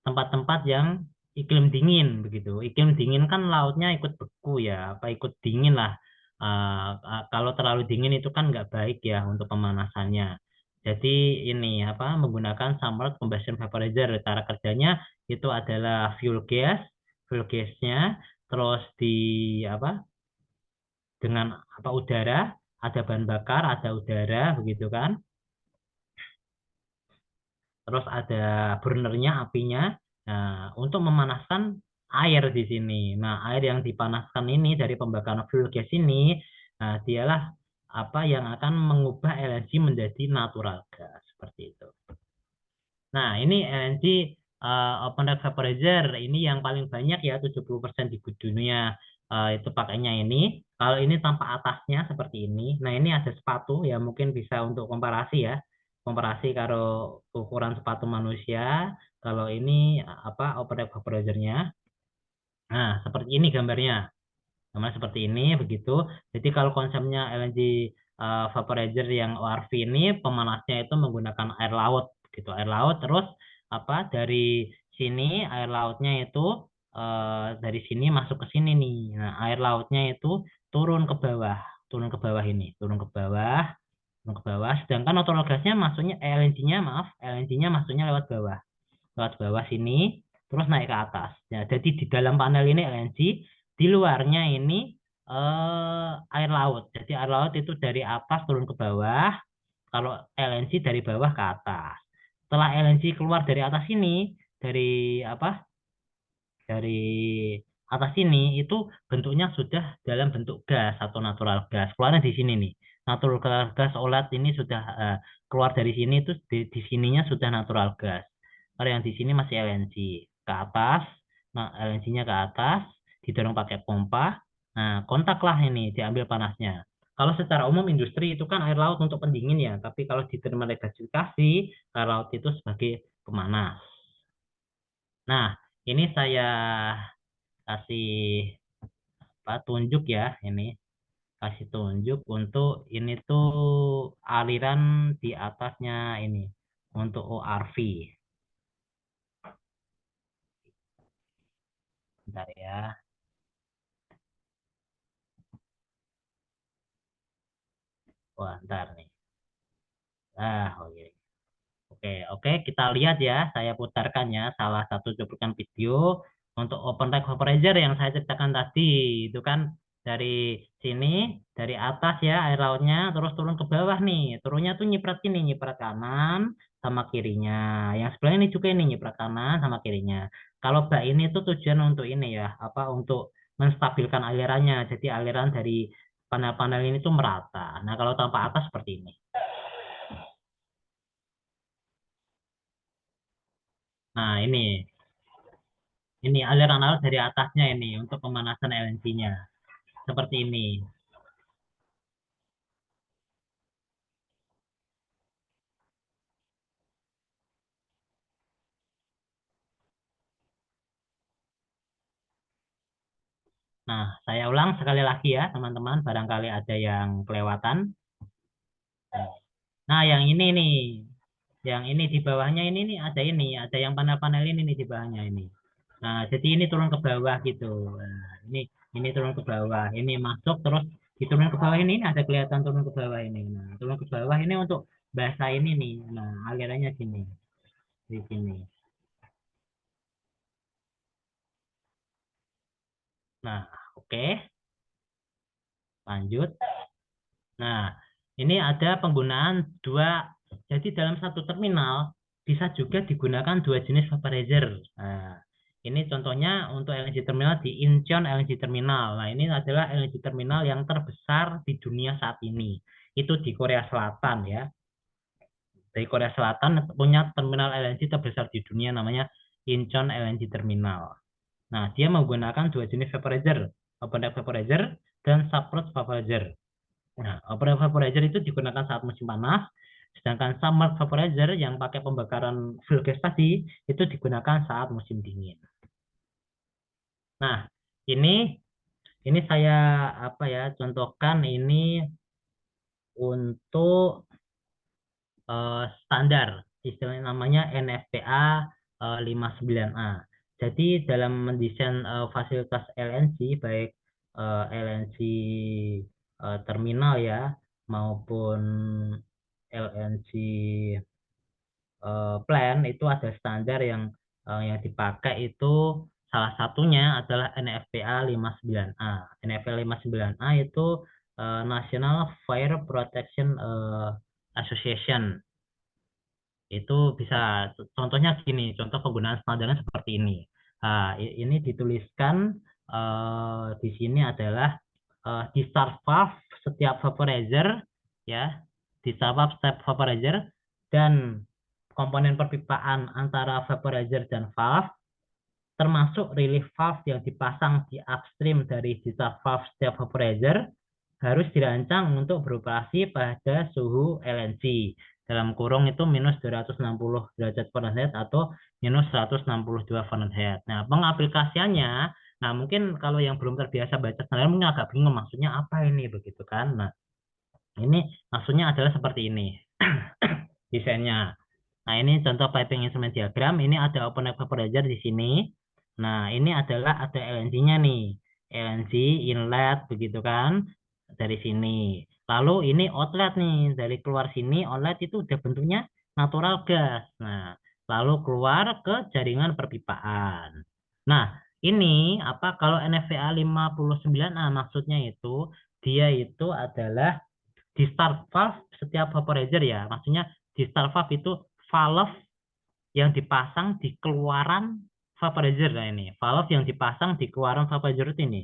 Tempat-tempat yang iklim dingin begitu. Iklim dingin kan lautnya ikut beku ya, apa ikut dingin lah. Kalau terlalu dingin itu kan nggak baik ya untuk pemanasannya. Jadi ini apa menggunakan submerged combustion vaporizer. Cara kerjanya itu adalah fuel gasnya, terus di apa dengan apa udara, ada bahan bakar, ada udara begitu kan. Terus ada burnernya, apinya. Nah, untuk memanaskan air di sini. Nah, air yang dipanaskan ini dari pembakaran fuel gas ini, nah, dialah apa yang akan mengubah LNG menjadi natural gas seperti itu. Nah, ini LNG open rack vaporizer ini yang paling banyak ya 70% di dunia itu pakainya ini. Kalau ini tanpa atasnya seperti ini. Nah, ini ada sepatu ya mungkin bisa untuk komparasi ya. Komparasi kalau ukuran sepatu manusia, kalau ini apa open rack vaporizernya. Nah, seperti ini gambarnya. Gambar seperti ini begitu. Jadi kalau konsepnya LNG vaporizer yang ORV ini pemanasnya itu menggunakan air laut gitu. Air laut terus apa dari sini air lautnya itu dari sini masuk ke sini nih. Nah, air lautnya itu turun ke bawah, turun ke bawah ini, turun ke bawah, turun ke bawah. Sedangkan natural gasnya masuknya LNG-nya maaf, LNG-nya masuknya lewat bawah sini, terus naik ke atas. Ya, jadi di dalam panel ini LNG, di luarnya ini air laut. Jadi air laut itu dari atas turun ke bawah, kalau LNG dari bawah ke atas. Setelah LNG keluar dari atas ini, dari apa? Dari atas sini itu bentuknya sudah dalam bentuk gas atau natural gas. Keluarnya di sini nih. Natural gas OLED ini sudah keluar dari sini itu di sininya sudah natural gas. Kalau yang di sini masih LNG ke atas. Nah, LNG-nya ke atas didorong pakai pompa. Nah, kontaklah ini diambil panasnya. Kalau secara umum industri itu kan air laut untuk pendingin ya, tapi kalau di terminal regasifikasi, air laut itu sebagai pemanas. Nah, ini saya kasih apa tunjuk ya ini kasih tunjuk untuk ini tuh aliran di atasnya ini untuk ORV. Bentar ya. Wah, ntar nih. Oke. Oke, oke, kita lihat ya. Saya putarkan ya salah satu cuplikan video untuk open rack vaporizer yang saya ceritakan tadi. Itu kan dari sini, dari atas ya air lautnya, terus turun ke bawah nih. Turunnya tuh nyiprat ini, nyiprat kanan sama kirinya. Yang sebelah ini juga ini nyiprat kanan sama kirinya. Kalau bak ini tuh tujuan untuk ini ya, apa untuk menstabilkan alirannya. Jadi aliran dari panel-panel ini tuh merata. Nah, kalau tanpa atas seperti ini. Nah, ini aliran air dari atasnya ini untuk pemanasan LNG-nya. Seperti ini. Nah, saya ulang sekali lagi ya, teman-teman. Barangkali ada yang kelewatan. Nah, yang ini nih. Yang ini di bawahnya ini nih ada ini, ada yang panel-panel ini nih di bawahnya ini. Nah, jadi ini turun ke bawah gitu. Nah, ini turun ke bawah, ini masuk terus diturun ke bawah ini ada kelihatan turun ke bawah ini. Nah, turun ke bawah ini untuk bahasa ini nih. Nah, alirannya sini, di sini. Nah, oke, lanjut. Nah, ini ada penggunaan dua, jadi dalam satu terminal bisa juga digunakan dua jenis vaporizer. Nah, ini contohnya untuk LNG terminal di Incheon LNG terminal. Nah, ini adalah LNG terminal yang terbesar di dunia saat ini. Itu di Korea Selatan ya. Dari Korea Selatan punya terminal LNG terbesar di dunia namanya Incheon LNG terminal. Nah, dia menggunakan dua jenis vaporizer, open deck vaporizer dan submerged vaporizer. Nah, open vaporizer itu digunakan saat musim panas, sedangkan summer vaporizer yang pakai pembakaran fuel gas tadi itu digunakan saat musim dingin. Nah, ini saya apa ya contohkan ini untuk standar istilahnya namanya NFPA 59A. Jadi dalam mendesain fasilitas LNG baik LNG terminal ya maupun LNG plan itu ada standar yang dipakai itu salah satunya adalah NFPA 59A. NFPA 59A itu National Fire Protection Association. Itu bisa contohnya gini, contoh penggunaan standarnya seperti ini. Ini dituliskan di sini adalah di start valve setiap vaporizer ya, di start valve setiap vaporizer dan komponen perpipaan antara vaporizer dan valve, termasuk relief valve yang dipasang di upstream dari discharge valve setiap vaporizer, harus dirancang untuk beroperasi pada suhu LNC. Dalam kurung itu minus 260 derajat Fahrenheit atau minus 162 Fahrenheit. Nah, pengaplikasiannya, nah mungkin kalau yang belum terbiasa baca standar mungkin agak bingung maksudnya apa ini begitu kan. Nah, ini maksudnya adalah seperti ini desainnya. Nah, ini contoh piping instrument diagram. Ini ada open vaporizer di sini. Nah, ini adalah ada LNC-nya nih. LNC, inlet, begitu kan. Dari sini. Lalu ini outlet nih. Dari keluar sini, outlet itu udah bentuknya natural gas. Nah, lalu keluar ke jaringan perpipaan. Nah, ini apa kalau NFVA 59A maksudnya itu, dia itu adalah discharge valve setiap vaporizer ya. Maksudnya discharge valve itu valve yang dipasang di keluaran vaporizer. Nah ini, valve yang dipasang di keluaran vaporizer itu ini.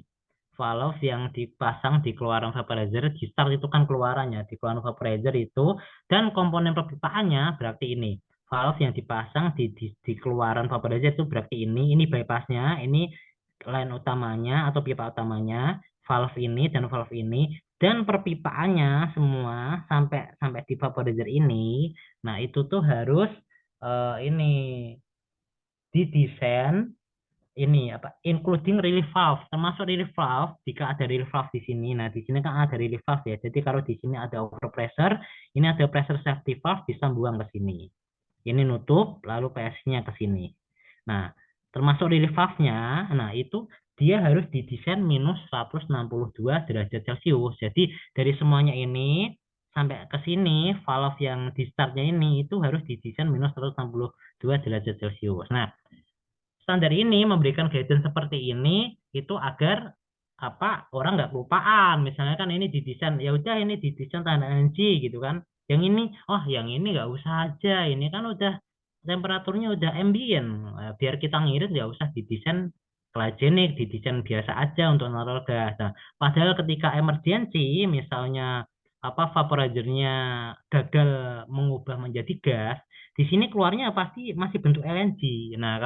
Valve yang dipasang di keluaran vaporizer, discharge itu kan keluarannya, di keluaran vaporizer itu, dan komponen perpipaannya berarti ini. Valve yang dipasang di keluaran vaporizer itu berarti ini bypassnya, ini line utamanya atau pipa utamanya, valve ini dan valve ini, dan perpipaannya semua sampai sampai di vaporizer ini. Nah, itu tuh harus ini didesain ini apa including relief valve, termasuk relief valve. Jika ada relief valve di sini, nah di sini kan ada relief valve ya, jadi kalau di sini ada overpressure, ini ada pressure safety valve bisa buang ke sini, ini nutup lalu PSC-nya ke sini. Nah, termasuk relief valve-nya, nah itu dia harus didesain minus 162 derajat Celcius. Jadi dari semuanya ini sampai ke sini valve yang di startnya ini itu harus didesain minus 162 derajat Celcius. Nah, standar ini memberikan guidance seperti ini itu agar apa orang nggak kelupaan. Misalnya kan ini didesain, ya udah ini didesain tahan energi gitu kan. Yang ini, oh yang ini nggak usah aja, ini kan udah temperaturnya udah ambient. Biar kita ngirit nggak usah didesain cryogenic, didesain biasa aja untuk natural gas. Nah, padahal ketika emergency, misalnya apa vaporizernya gagal mengubah menjadi gas, di sini keluarnya pasti masih bentuk LNG. Nah,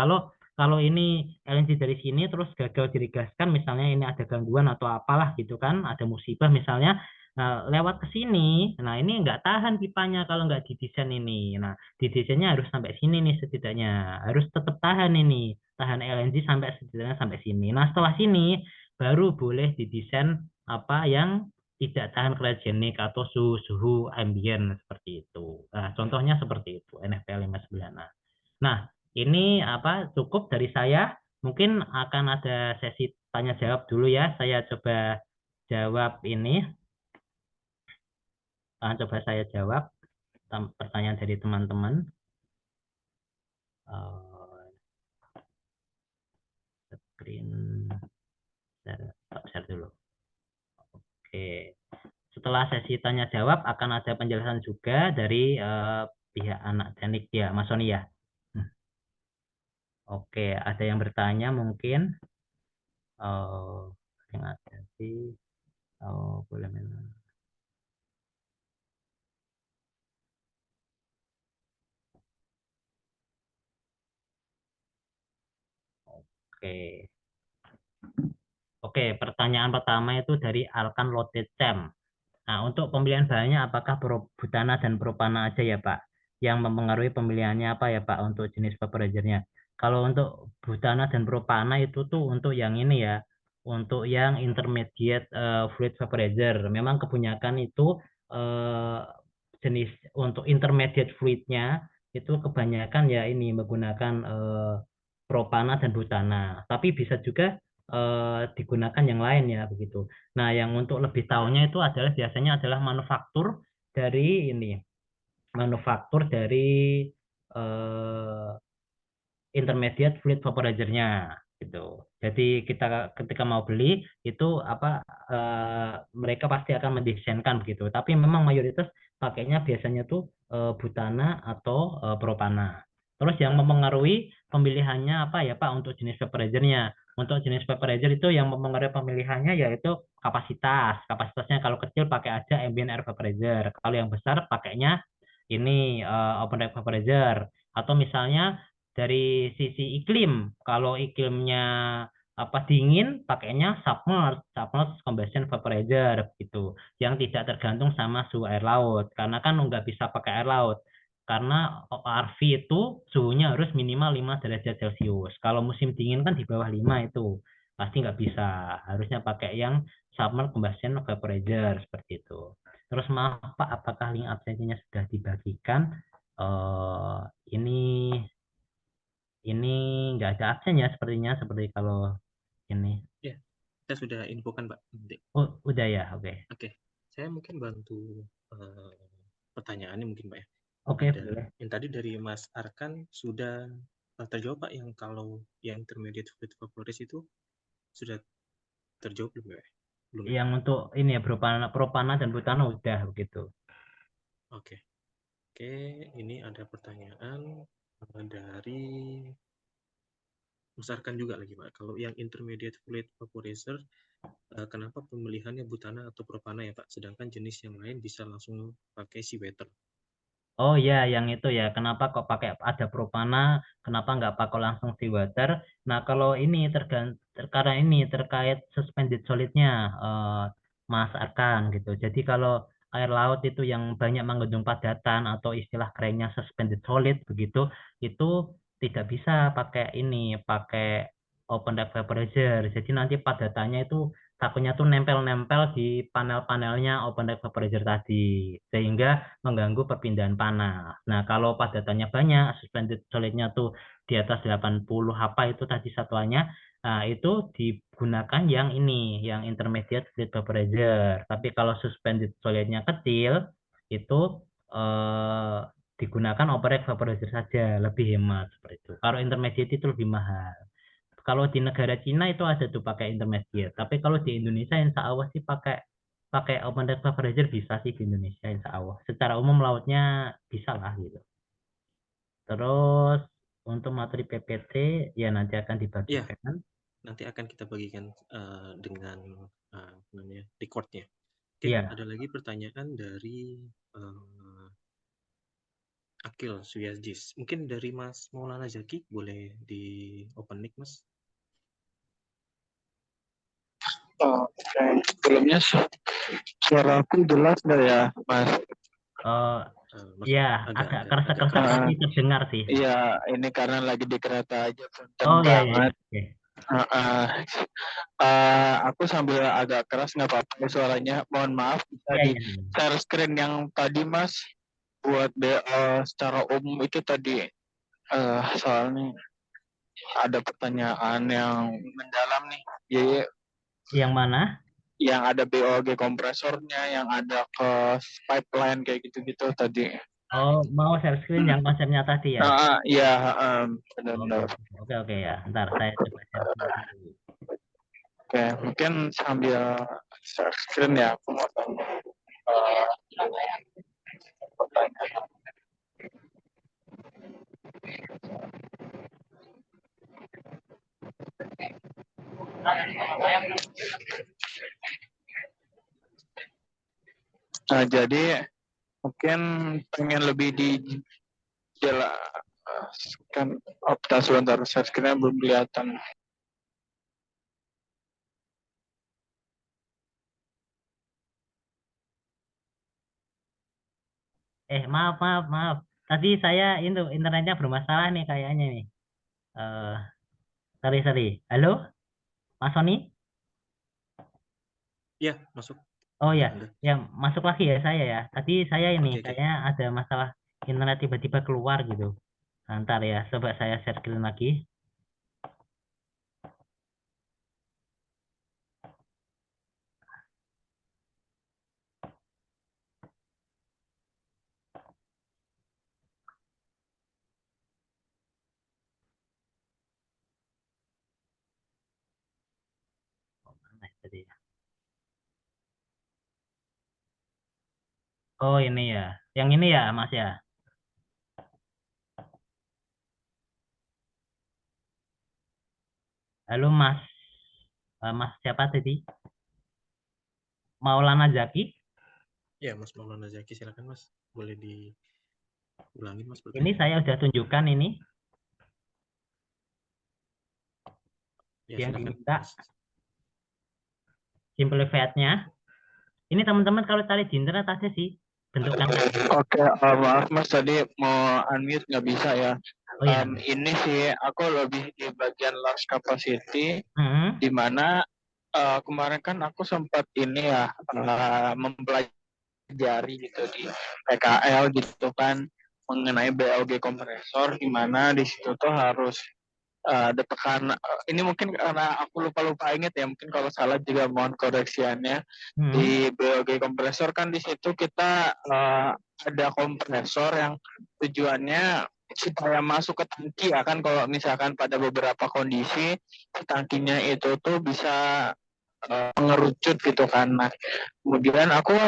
kalau ini LNG dari sini terus gagal dirigaskan, misalnya ini ada gangguan atau apalah gitu kan, ada musibah misalnya, nah, lewat ke sini, nah ini nggak tahan pipanya kalau nggak didesain ini. Nah, didesainnya harus sampai sini nih setidaknya, harus tetap tahan ini, tahan LNG sampai setidaknya sampai sini. Nah, setelah sini baru boleh didesain apa yang tidak tahan cryogenic atau suhu ambien seperti itu. Nah, contohnya seperti itu, NFPL 59. Nah, ini apa cukup dari saya. Mungkin akan ada sesi tanya jawab dulu ya. Saya coba jawab ini. Coba saya jawab pertanyaan dari teman-teman. Screen share dulu. Oke. Setelah sesi tanya jawab akan ada penjelasan juga dari pihak anak teknik ya, Mas Sony ya. Oke, ada yang bertanya mungkin. Yang ada sih. Boleh memang. Oke. Oke, pertanyaan pertama itu dari Alkan Loaded Cam. Nah, untuk pemilihan bahannya apakah butana dan propana aja ya, Pak? Yang mempengaruhi pemilihannya apa ya, Pak, untuk jenis vaporizernya? Kalau untuk butana dan propana itu tuh untuk yang ini ya, untuk yang intermediate fluid vaporizer. Memang kebanyakan itu eh, jenis untuk intermediate fluidnya itu kebanyakan ya ini menggunakan propana dan butana. Tapi bisa juga digunakan yang lain ya begitu. Nah, yang untuk lebih tahunya itu adalah biasanya adalah manufaktur dari ini, manufaktur dari eh, intermediate fluid vaporizernya gitu. Jadi kita ketika mau beli itu apa mereka pasti akan mendesainkan begitu. Tapi memang mayoritas pakainya biasanya tuh butana atau propana. Terus yang mempengaruhi pemilihannya apa ya Pak untuk jenis vaporizernya? Untuk jenis vaporizer itu yang mempengaruhi pemilihannya yaitu kapasitas. Kapasitasnya kalau kecil pakai aja ambient air vaporizer. Kalau yang besar pakainya ini open depth vaporizer. Atau misalnya dari sisi iklim, kalau iklimnya dingin, pakainya submerged combustion vaporizer gitu, yang tidak tergantung sama suhu air laut. Karena kan nggak bisa pakai air laut. Karena RV itu suhunya harus minimal 5 derajat Celcius. Kalau musim dingin kan di bawah 5 itu. Pasti nggak bisa. Harusnya pakai yang submerged combustion vaporizer seperti itu. Terus maaf Pak, apakah link absensinya sudah dibagikan? Eh ini ini nggak ada absen ya sepertinya, seperti kalau ini. Ya, saya sudah infokan Pak. Nanti. Oh, udah ya, oke. Oke, saya mungkin bantu pertanyaannya mungkin Pak ya. Oke, Ada boleh. yang tadi dari Mas Arkan sudah terjawab Pak, yang kalau yang intermediate fluid vaporizer itu sudah terjawab belum ya? Belum ya? Yang untuk ini ya, propana dan butana udah begitu. Oke. Oke, ini ada pertanyaan dari Mas Arkan juga lagi Pak. Kalau yang intermediate fluid vaporizer, kenapa pemilihannya butana atau propana ya Pak? Sedangkan jenis yang lain bisa langsung pakai seawater. Oh ya, yang itu ya. Kenapa kok pakai ada propana? Kenapa nggak pakai langsung seawater? Nah, kalau ini karena ini terkait suspended solidnya, Mas Arkan gitu. Jadi kalau air laut itu yang banyak mengandung padatan atau istilah kerennya suspended solid begitu, itu tidak bisa pakai ini, pakai open depth vaporizer. Jadi nanti padatannya itu takutnya tuh nempel-nempel di panel-panelnya open depth vaporizer tadi, sehingga mengganggu perpindahan panas. Nah, kalau padatannya banyak, suspended solidnya tuh di atas 80 apa itu tadi satuannya, nah, itu digunakan yang ini, yang intermediate fluid vaporizer. Tapi kalau suspended solidnya kecil, itu eh, digunakan open vaporizer saja, lebih hemat seperti itu. Kalau intermediate itu lebih mahal. Kalau di negara Cina itu ada tuh pakai intermediate. Tapi kalau di Indonesia insya Allah sih pakai pakai open depth vaporizer bisa sih di Indonesia insya Allah. Secara umum lautnya bisa lah gitu. Terus untuk materi PPT ya nanti akan Iya, dibagikan. nanti akan kita bagikan dengan namanya recordnya. Oke, Iya. ada lagi pertanyaan dari Akil Suyajis. Mungkin dari Mas Maulana Zaki, boleh di open mic Mas? Oke, sebelumnya suara aku jelas nggak ya, Mas? Mas, Iya, agak agak agak kerasa-kerasa keras. tapi terdengar sih. Iya, ini karena lagi di kereta aja, kenceng Oh iya iya. banget. Oke. Aku sambil agak keras nggak apa-apa suaranya. Mohon maaf, bisa Iya di iya. share screen yang tadi, Mas, buat BA secara umum itu tadi. Soalnya ada pertanyaan yang mendalam nih. Jadi Yang mana? yang ada BOG kompresornya, yang ada ke pipeline kayak gitu-gitu tadi. Oh, mau share screen yang konsepnya tadi ya? Iya, Oke, benar-benar. oke, oke ya. Ntar saya coba share screen dulu. Oke, mungkin sambil share screen ya, aku mau tanya pertanyaan. Nah, jadi mungkin pengen lebih dijelaskan. Bentar, sebentar, share screen-nya belum kelihatan. Maaf, maaf, maaf. Tadi saya itu internetnya bermasalah nih kayaknya nih. Eh, sorry, sorry. Halo, Mas Sony? Iya, masuk. Oh ya, Anda. ya masuk lagi ya saya ya. Tadi saya ini Oke. kayaknya ada masalah internet tiba-tiba keluar gitu. Ntar ya, coba saya share screen lagi. Oh, mana tadi ya? Oh ini ya, yang ini ya Mas ya. Halo Mas, Mas siapa tadi? Maulana Zaki? Ya, Mas Maulana Zaki, silakan Mas. Boleh di Ulangin Mas Ini pertanyaan. saya udah tunjukkan ini Ya, yang silakan. diminta Mas. simplified-nya. Ini teman-teman kalau cari di internet aja sih bentukannya. Oke, maaf Mas tadi mau unmute nggak bisa ya. Oh ya. Ini sih aku lebih di bagian large capacity, Hmm. di mana kemarin kan aku sempat ini ya mempelajari gitu di PKL gitu kan mengenai BLG kompresor, di mana di situ tuh harus ada tekanan. Ini mungkin karena aku lupa inget ya, mungkin kalau salah juga mohon koreksiannya. Di BLG kompresor kan di situ kita ada kompresor yang tujuannya supaya masuk ke tangki ya kan, kalau misalkan pada beberapa kondisi tangkinya itu tuh bisa mengerucut gitu kan. Nah, kemudian aku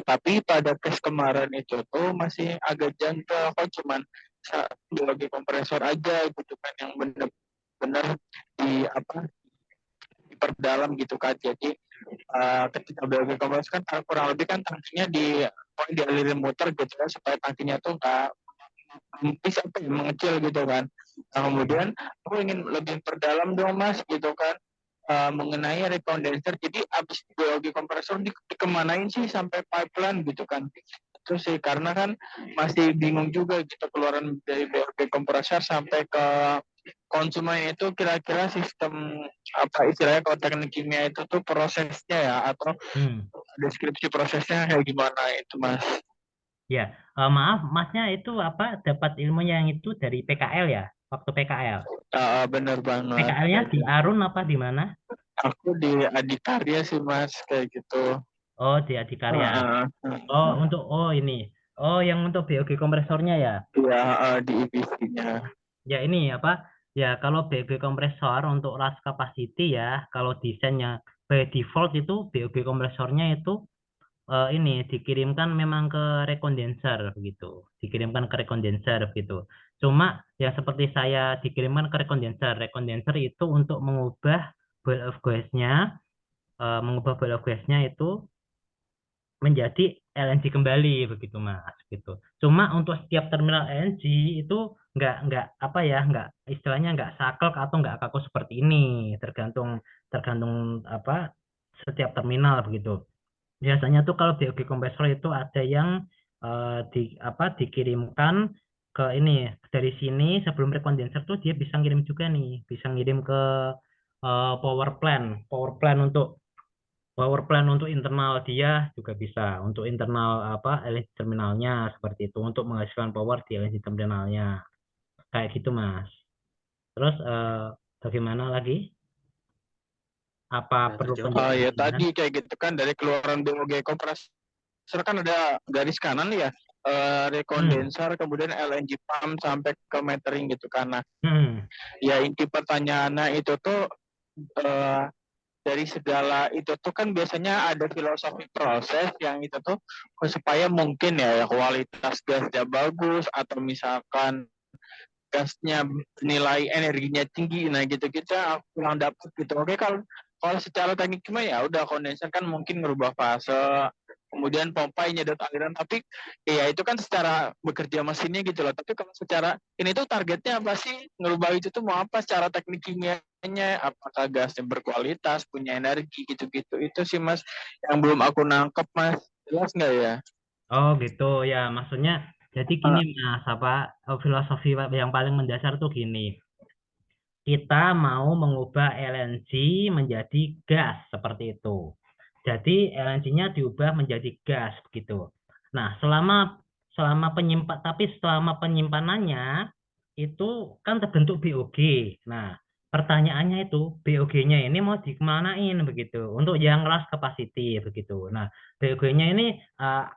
tapi pada tes kemarin itu tuh masih agak janggal, aku cuman BLG kompresor aja gitu kan yang benar di diperdalam gitu kan. Jadi ketika BLG kompresor kan kurang lebih kan tangkinya dialirin muter gitu kan supaya tangkinya tuh nggak bisa mengecil gitu kan. Nah, kemudian aku ingin lebih perdalam dong Mas gitu kan mengenai rekondenser. Jadi abis BLG kompresor dikemanain sih sampai pipeline gitu kan. Terus sih karena kan masih bingung juga gitu keluaran dari BLG kompresor sampai ke konsumen itu kira-kira sistem apa istilahnya kalau teknik kimia itu tuh prosesnya ya, atau deskripsi prosesnya kayak gimana itu Mas? Ya, maaf, Masnya itu apa dapat ilmunya yang itu dari PKL ya? Waktu PKL. Bener banget. PKL-nya di Arun apa di mana? Aku di Adikarya sih Mas kayak gitu. Oh, di Adikarya. Oh, ini. Oh, yang untuk BOG kompresornya ya. Ya, di EPC-nya. Ya ini apa? Ya kalau BOG kompresor untuk large capacity ya, kalau desainnya by default itu BOG kompresornya itu ini dikirimkan memang ke rekondenser begitu, dikirimkan ke rekondenser begitu. Cuma yang seperti saya dikirimkan ke rekondenser, rekondenser itu untuk mengubah boil off gas-nya, itu menjadi LNG kembali begitu Mas gitu. Cuma untuk setiap terminal LNG itu nggak apa ya, nggak istilahnya nggak saklek atau nggak kaku seperti ini, tergantung tergantung apa setiap terminal begitu. Biasanya tuh kalau BOG kompresor itu ada yang dikirimkan ke ini dari sini sebelum rekondenser tuh dia bisa ngirim juga nih, bisa ngirim ke power plant untuk internal dia juga bisa untuk internal apa LNG terminalnya seperti itu untuk menghasilkan power di LNG terminalnya kayak gitu Mas. Terus bagaimana lagi? Apa Sudah perlu terjawab ya? Ya penjelasan? tadi kayak gitu kan dari keluaran BOG kompresor kan ada garis kanan ya, rekondenser kemudian LNG pump sampai ke metering gitu kan. Nah, ya inti pertanyaannya itu tuh dari segala itu tuh kan biasanya ada filosofi proses yang itu tuh supaya mungkin ya kualitas gasnya bagus atau misalkan gasnya nilai energinya tinggi, nah gitu-gitu aku kurang dapat gitu. Oke, kalau kalau secara teknik cuma ya udah kondenser kan mungkin ngerubah fase, kemudian pompa nyedot aliran, tapi ya itu kan secara bekerja mesinnya gitu loh. Tapi kalau secara ini tuh targetnya apa sih, ngerubah itu tuh mau apa secara teknik kimianya, apakah gasnya berkualitas, punya energi gitu-gitu. Itu sih Mas yang belum aku nangkep Mas, jelas nggak ya? Oh gitu ya, maksudnya jadi gini Mas, filosofi yang paling mendasar tuh gini. Kita mau mengubah LNG menjadi gas seperti itu. Jadi LNG-nya diubah menjadi gas begitu. Nah, selama penyimpanannya itu kan terbentuk BOG. Nah, pertanyaannya itu BOG-nya ini mau dikemanain begitu untuk yang large capacity begitu. Nah, BOG-nya ini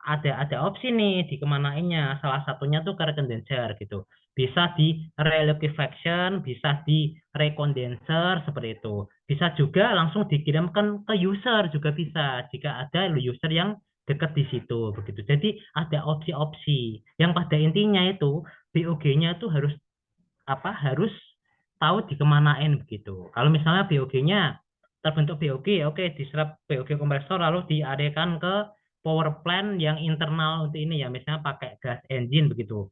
ada opsi nih dikemanainnya. Salah satunya tuh ke rekondenser gitu. Bisa di reliquefaction, bisa di rekondenser seperti itu. Bisa juga langsung dikirimkan ke user juga bisa jika ada user yang dekat di situ begitu. Jadi ada opsi-opsi yang pada intinya itu BOG-nya itu harus tahu dikemanain begitu. Kalau misalnya BOG-nya terbentuk BOG, ya oke diserap BOG kompresor lalu dialihkan ke power plant yang internal untuk ini ya, misalnya pakai gas engine begitu.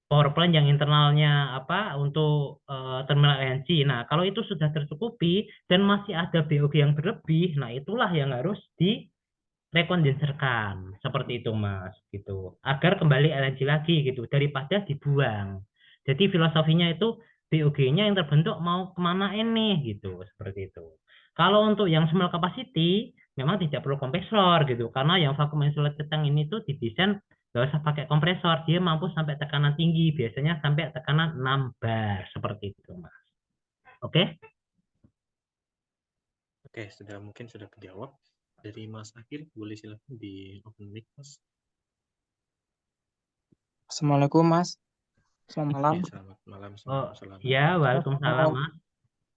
power plant yang internalnya apa untuk terminal LNG. Nah, kalau itu sudah tercukupi dan masih ada BOG yang berlebih, nah itulah yang harus direkondenserkan seperti itu Mas, gitu. Agar kembali LNG lagi gitu daripada dibuang. Jadi filosofinya itu BOG-nya yang terbentuk mau kemana ini gitu, seperti itu. Kalau untuk yang small capacity memang tidak perlu kompresor gitu, karena yang vacuum insulated tank ini tuh didesain nggak usah pakai kompresor, dia mampu sampai tekanan tinggi, biasanya sampai tekanan 6 bar seperti itu, Mas. Oke? Oke, mungkin sudah terjawab. Dari Mas Akhil, boleh silakan di open mic, Mas. Assalamualaikum Mas. Selamat malam. Ya, selamat malam. Oh, Selamat. ya, waalaikumsalam, Mas.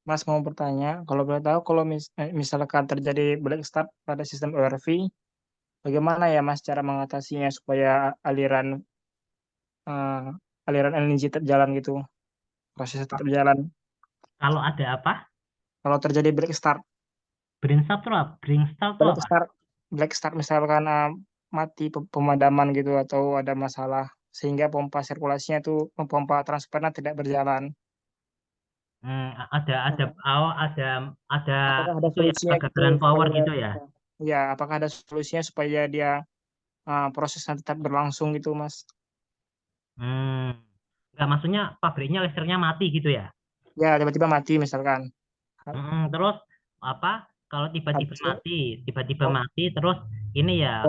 Mas mau bertanya, kalau boleh tahu kalau misalkan terjadi black start pada sistem ORV, bagaimana ya Mas cara mengatasinya supaya aliran LNG tetap jalan gitu, prosesnya tetap jalan. Kalau ada apa? Kalau terjadi black start Black start misalkan mati pemadaman gitu atau ada masalah sehingga pompa sirkulasinya itu pompa transfernya tidak berjalan. Ada Apakah ada itu ya solusinya gitu kegagalan power supaya gitu ya. ya apakah ada solusinya supaya dia prosesnya tetap berlangsung gitu Mas? Enggak, maksudnya pabriknya listriknya mati gitu ya. Ya tiba-tiba mati misalkan. Terus apa? Kalau tiba-tiba Habis itu mati, terus ini ya.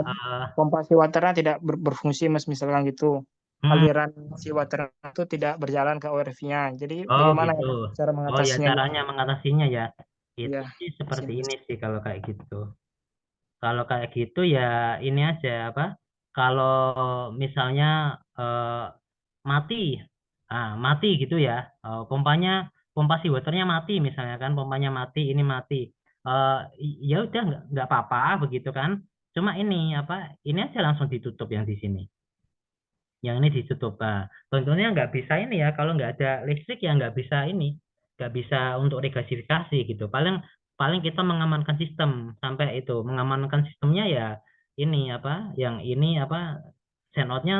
pompa seawaternya tidak berfungsi Mas misalkan gitu. Aliran seawater itu tidak berjalan ke ORV-nya. Jadi Oh bagaimana gitu. ya cara Oh ya, mengatasinya gitu? caranya mengatasinya ya. Itu Iya, sih makasih, seperti Mas. ini sih kalau kayak gitu. Kalau kayak gitu ya ini aja apa? Kalau misalnya mati, mati gitu ya. Pompa si waternya mati misalnya kan, pompanya mati, ini mati. Ya udah nggak apa-apa begitu kan. Cuma ini apa? Ini aja langsung ditutup yang di sini. Yang ini ditutup. Nah, tentunya nggak bisa ini ya. Kalau nggak ada listrik ya nggak bisa ini, nggak bisa untuk regasifikasi gitu. Paling paling kita mengamankan sistem sampai itu mengamankan sistemnya ya ini apa yang ini apa send out-nya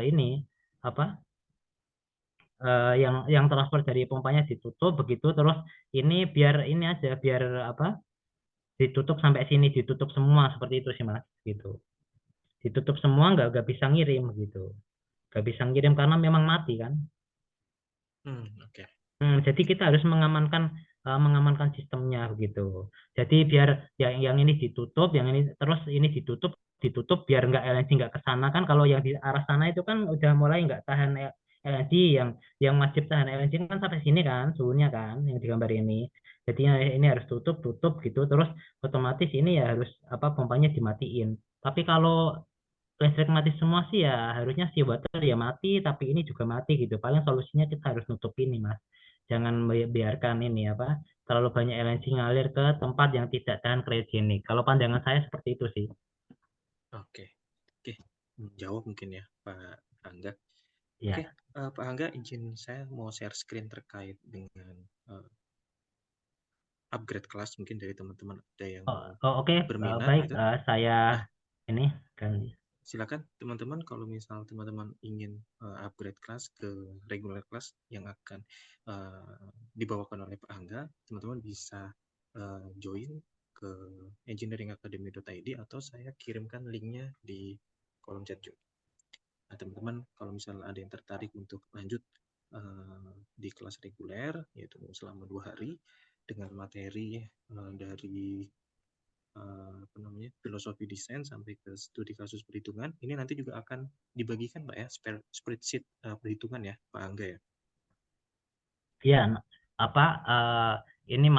ini apa yang transfer dari pompanya ditutup begitu terus ini biar ini aja biar apa ditutup sampai sini ditutup semua seperti itu sih Mas gitu ditutup semua nggak bisa ngirim gitu nggak bisa ngirim karena memang mati kan. Oke. Jadi kita harus mengamankan sistemnya begitu. Jadi biar yang ini ditutup, yang ini terus ini ditutup biar nggak LNG nggak ke sana kan. Kalau yang di arah sana itu kan udah mulai nggak tahan LNG yang wajib tahan LNG kan sampai sini kan suhunya kan yang digambar ini. Jadi ini harus tutup gitu. Terus otomatis ini ya harus apa pompanya dimatiin. Tapi kalau listrik mati semua sih ya harusnya si water ya mati tapi ini juga mati gitu paling solusinya kita harus nutup ini Mas jangan biarkan ini apa terlalu banyak LNG ngalir ke tempat yang tidak tahan kriogenik kalau pandangan saya seperti itu sih. Oke. Jawab mungkin ya Pak Angga. Ya. Oke, Pak Angga izin saya mau share screen terkait dengan upgrade kelas mungkin dari teman-teman ada yang mau Oke. berminat Baik gitu. saya ini kan Silakan teman-teman kalau misal teman-teman ingin upgrade kelas ke regular kelas yang akan dibawakan oleh Pak Angga, teman-teman bisa join ke engineeringacademy.id atau saya kirimkan linknya di kolom chat juga. Nah, teman-teman kalau misalnya ada yang tertarik untuk lanjut di kelas reguler, yaitu selama 2 hari dengan materi dari filosofi desain sampai ke studi kasus perhitungan, ini nanti juga akan dibagikan Pak ya, spreadsheet perhitungan ya Pak Angga ya. ya apa ini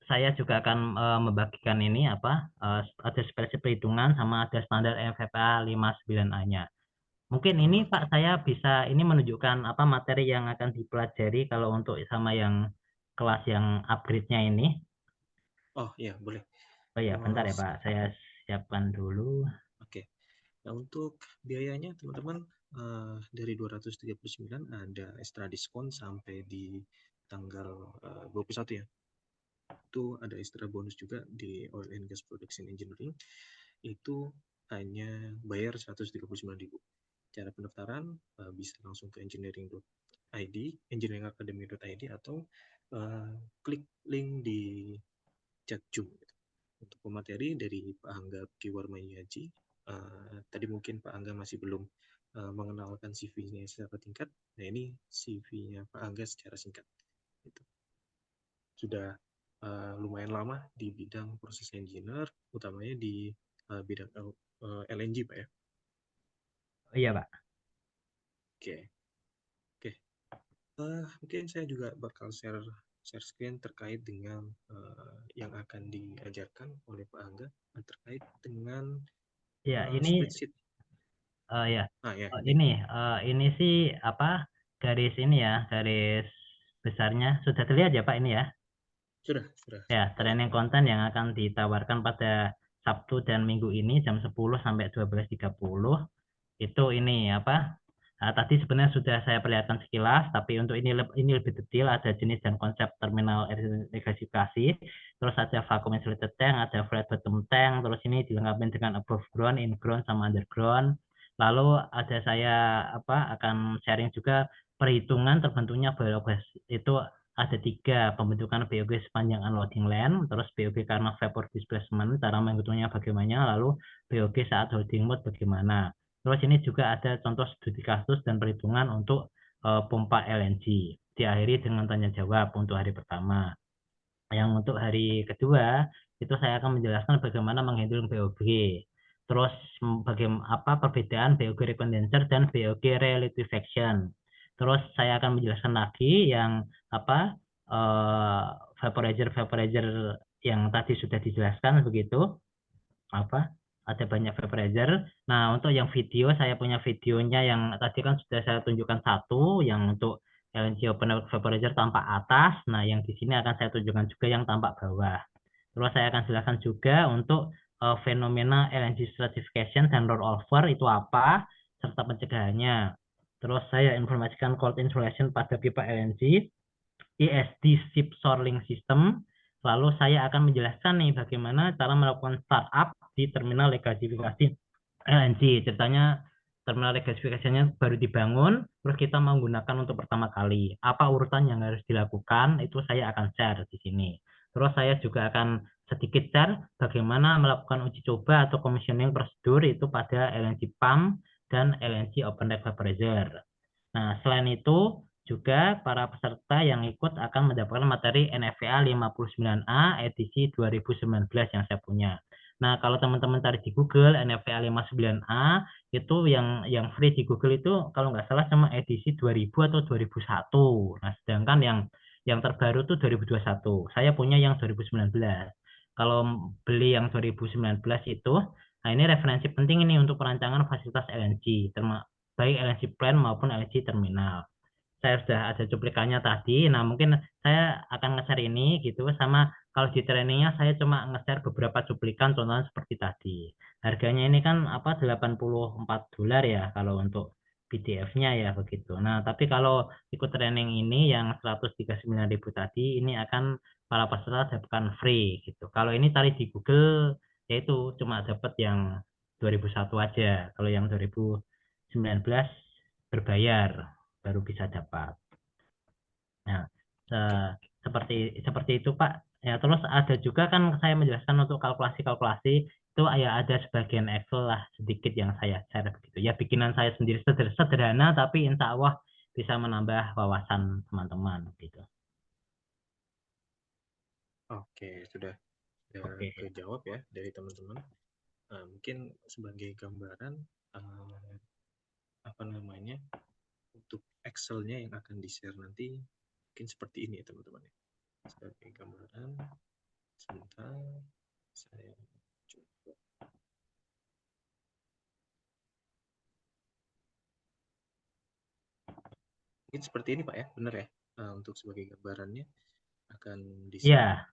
saya juga akan membagikan ini apa ada spreadsheet perhitungan sama ada standar FFA 59A-nya. Mungkin ini Pak saya bisa ini menunjukkan apa materi yang akan dipelajari kalau untuk sama yang kelas yang upgrade-nya ini. Oh iya boleh. Oh ya bentar ya Pak saya siapkan dulu. Oke. Nah untuk biayanya teman-teman dari 239 ada extra diskon sampai di tanggal 21 ya. Itu ada extra bonus juga di Oil and Gas Production Engineering. Itu hanya bayar 139.000. cara pendaftaran bisa langsung ke engineeringacademy.id atau klik link di chat Zoom. Untuk pemateri dari Pak Angga Kiwarmayaji, tadi mungkin Pak Angga masih belum mengenalkan CV-nya secara tingkat. Nah, ini CV-nya Pak Angga secara singkat. Gitu. Sudah lumayan lama di bidang proses engineer, utamanya di bidang LNG, Pak ya. Oh, iya, Pak. Oke. Mungkin saya juga bakal share screen terkait dengan yang akan diajarkan oleh Pak Angga terkait dengan Ya, ini spreadsheet. ya. Ya, Ini sih apa garis ini ya, garis besarnya sudah terlihat ya Pak ini ya. Sudah. Ya, training konten yang akan ditawarkan pada Sabtu dan Minggu ini jam 10 sampai 12.30 itu ini apa? Tadi sebenarnya sudah saya perlihatkan sekilas, tapi untuk ini lebih detail, ada jenis dan konsep terminal regasifikasi, terus ada vacuum insulated tank, ada flat bottom tank, terus ini dilengkapi dengan above ground, in ground, sama underground. Lalu ada saya akan sharing juga perhitungan terbentuknya biogas itu ada 3 pembentukan BOG sepanjang unloading line, terus BOG karena vapor displacement, cara menghitungnya bagaimana, lalu BOG saat holding mode bagaimana. Terus ini juga ada contoh studi kasus dan perhitungan untuk pompa LNG. Diakhiri dengan tanya jawab untuk hari pertama. Yang untuk hari kedua, itu saya akan menjelaskan bagaimana menghandle BOG. Terus bagaimana perbedaan BOG recondenser dan BOG reliquefaction. Terus saya akan menjelaskan lagi yang vaporizer yang tadi sudah dijelaskan begitu. Ada banyak vaporizer. Nah, untuk yang video, saya punya videonya yang tadi kan sudah saya tunjukkan satu, yang untuk LNG open vaporizer tampak atas. Nah, yang di sini akan saya tunjukkan juga yang tampak bawah. Terus saya akan jelaskan juga untuk fenomena LNG stratification dan rollover itu apa, serta pencegahannya. Terus saya informasikan cold insulation pada pipa LNG, ESD ship shoring system. Lalu saya akan menjelaskan nih bagaimana cara melakukan startup di terminal regasifikasi LNG. Ceritanya terminal regasifikasinya baru dibangun, terus kita menggunakan untuk pertama kali. Apa urutan yang harus dilakukan, itu saya akan share di sini. Terus saya juga akan sedikit share bagaimana melakukan uji coba atau commissioning prosedur itu pada LNG pump dan LNG open deck vaporizer. Nah, selain itu, juga para peserta yang ikut akan mendapatkan materi NFVA 59A edisi 2019 yang saya punya. Nah, kalau teman-teman cari di Google NFVA 59A itu yang free di Google itu kalau nggak salah cuma edisi 2000 atau 2001. Nah, sedangkan yang terbaru tuh 2021. Saya punya yang 2019. Kalau beli yang 2019 itu, nah ini referensi penting ini untuk perancangan fasilitas LNG, baik LNG plant maupun LNG terminal. Saya sudah ada cuplikannya tadi. Nah, mungkin saya akan nge-share ini gitu, sama kalau di trainingnya saya cuma nge-share beberapa cuplikan contohnya seperti tadi. Harganya ini kan $84 ya kalau untuk PDF-nya ya begitu. Nah, tapi kalau ikut training ini yang 139.000 tadi, ini akan para peserta dapatkan free gitu. Kalau ini cari di Google, yaitu cuma dapat yang 2001 aja. Kalau yang 2019 berbayar baru bisa dapat. Nah, seperti itu Pak. Ya, terus ada juga kan saya menjelaskan untuk kalkulasi-kalkulasi itu ya ada sebagian Excel lah sedikit yang saya share begitu. Ya bikinan saya sendiri sederhana tapi insya Allah bisa menambah wawasan teman-teman gitu. Oke, sudah kejawab ya dari teman-teman. Mungkin sebagai gambaran untuk Excel-nya yang akan di-share nanti mungkin seperti ini ya teman-teman. Sebagai gambaran, sebentar saya coba. Mungkin seperti ini Pak ya, benar ya? Untuk sebagai gambarannya akan di-share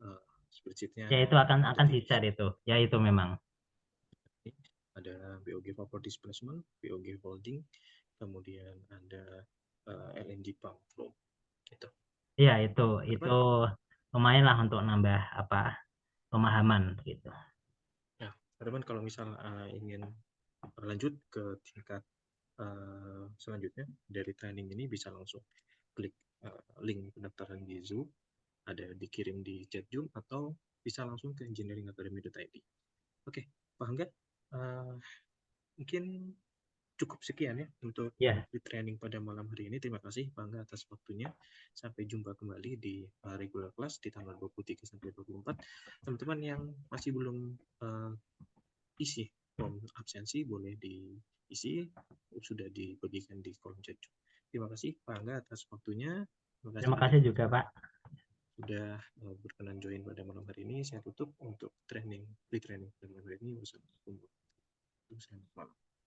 spreadsheet-nya. Ya itu akan di-share itu. Ya itu memang. Ada BOG vapor displacement, BOG holding, kemudian ada LNG pump flow. Gitu. Iya itu lumayan lah untuk nambah pemahaman gitu. Nah, teman-teman kalau misal ingin lanjut ke tingkat selanjutnya dari training ini bisa langsung klik link pendaftaran di Zoom, ada dikirim di chat Zoom atau bisa langsung ke engineeringacademy.id. Oke, Pak Angga, mungkin cukup sekian ya untuk di training pada malam hari ini. Terima kasih Pak Angga atas waktunya. Sampai jumpa kembali di regular class di tanggal 23 sampai 24. Teman-teman yang masih belum isi form absensi boleh diisi, sudah dibagikan di kolom chat. Terima kasih Pak Angga atas waktunya. Terima kasih juga Pak. Sudah berkenan join pada malam hari ini. Saya tutup untuk training, pre-training pada malam hari ini. Wassalamualaikum warahmatullahi wabarakatuh.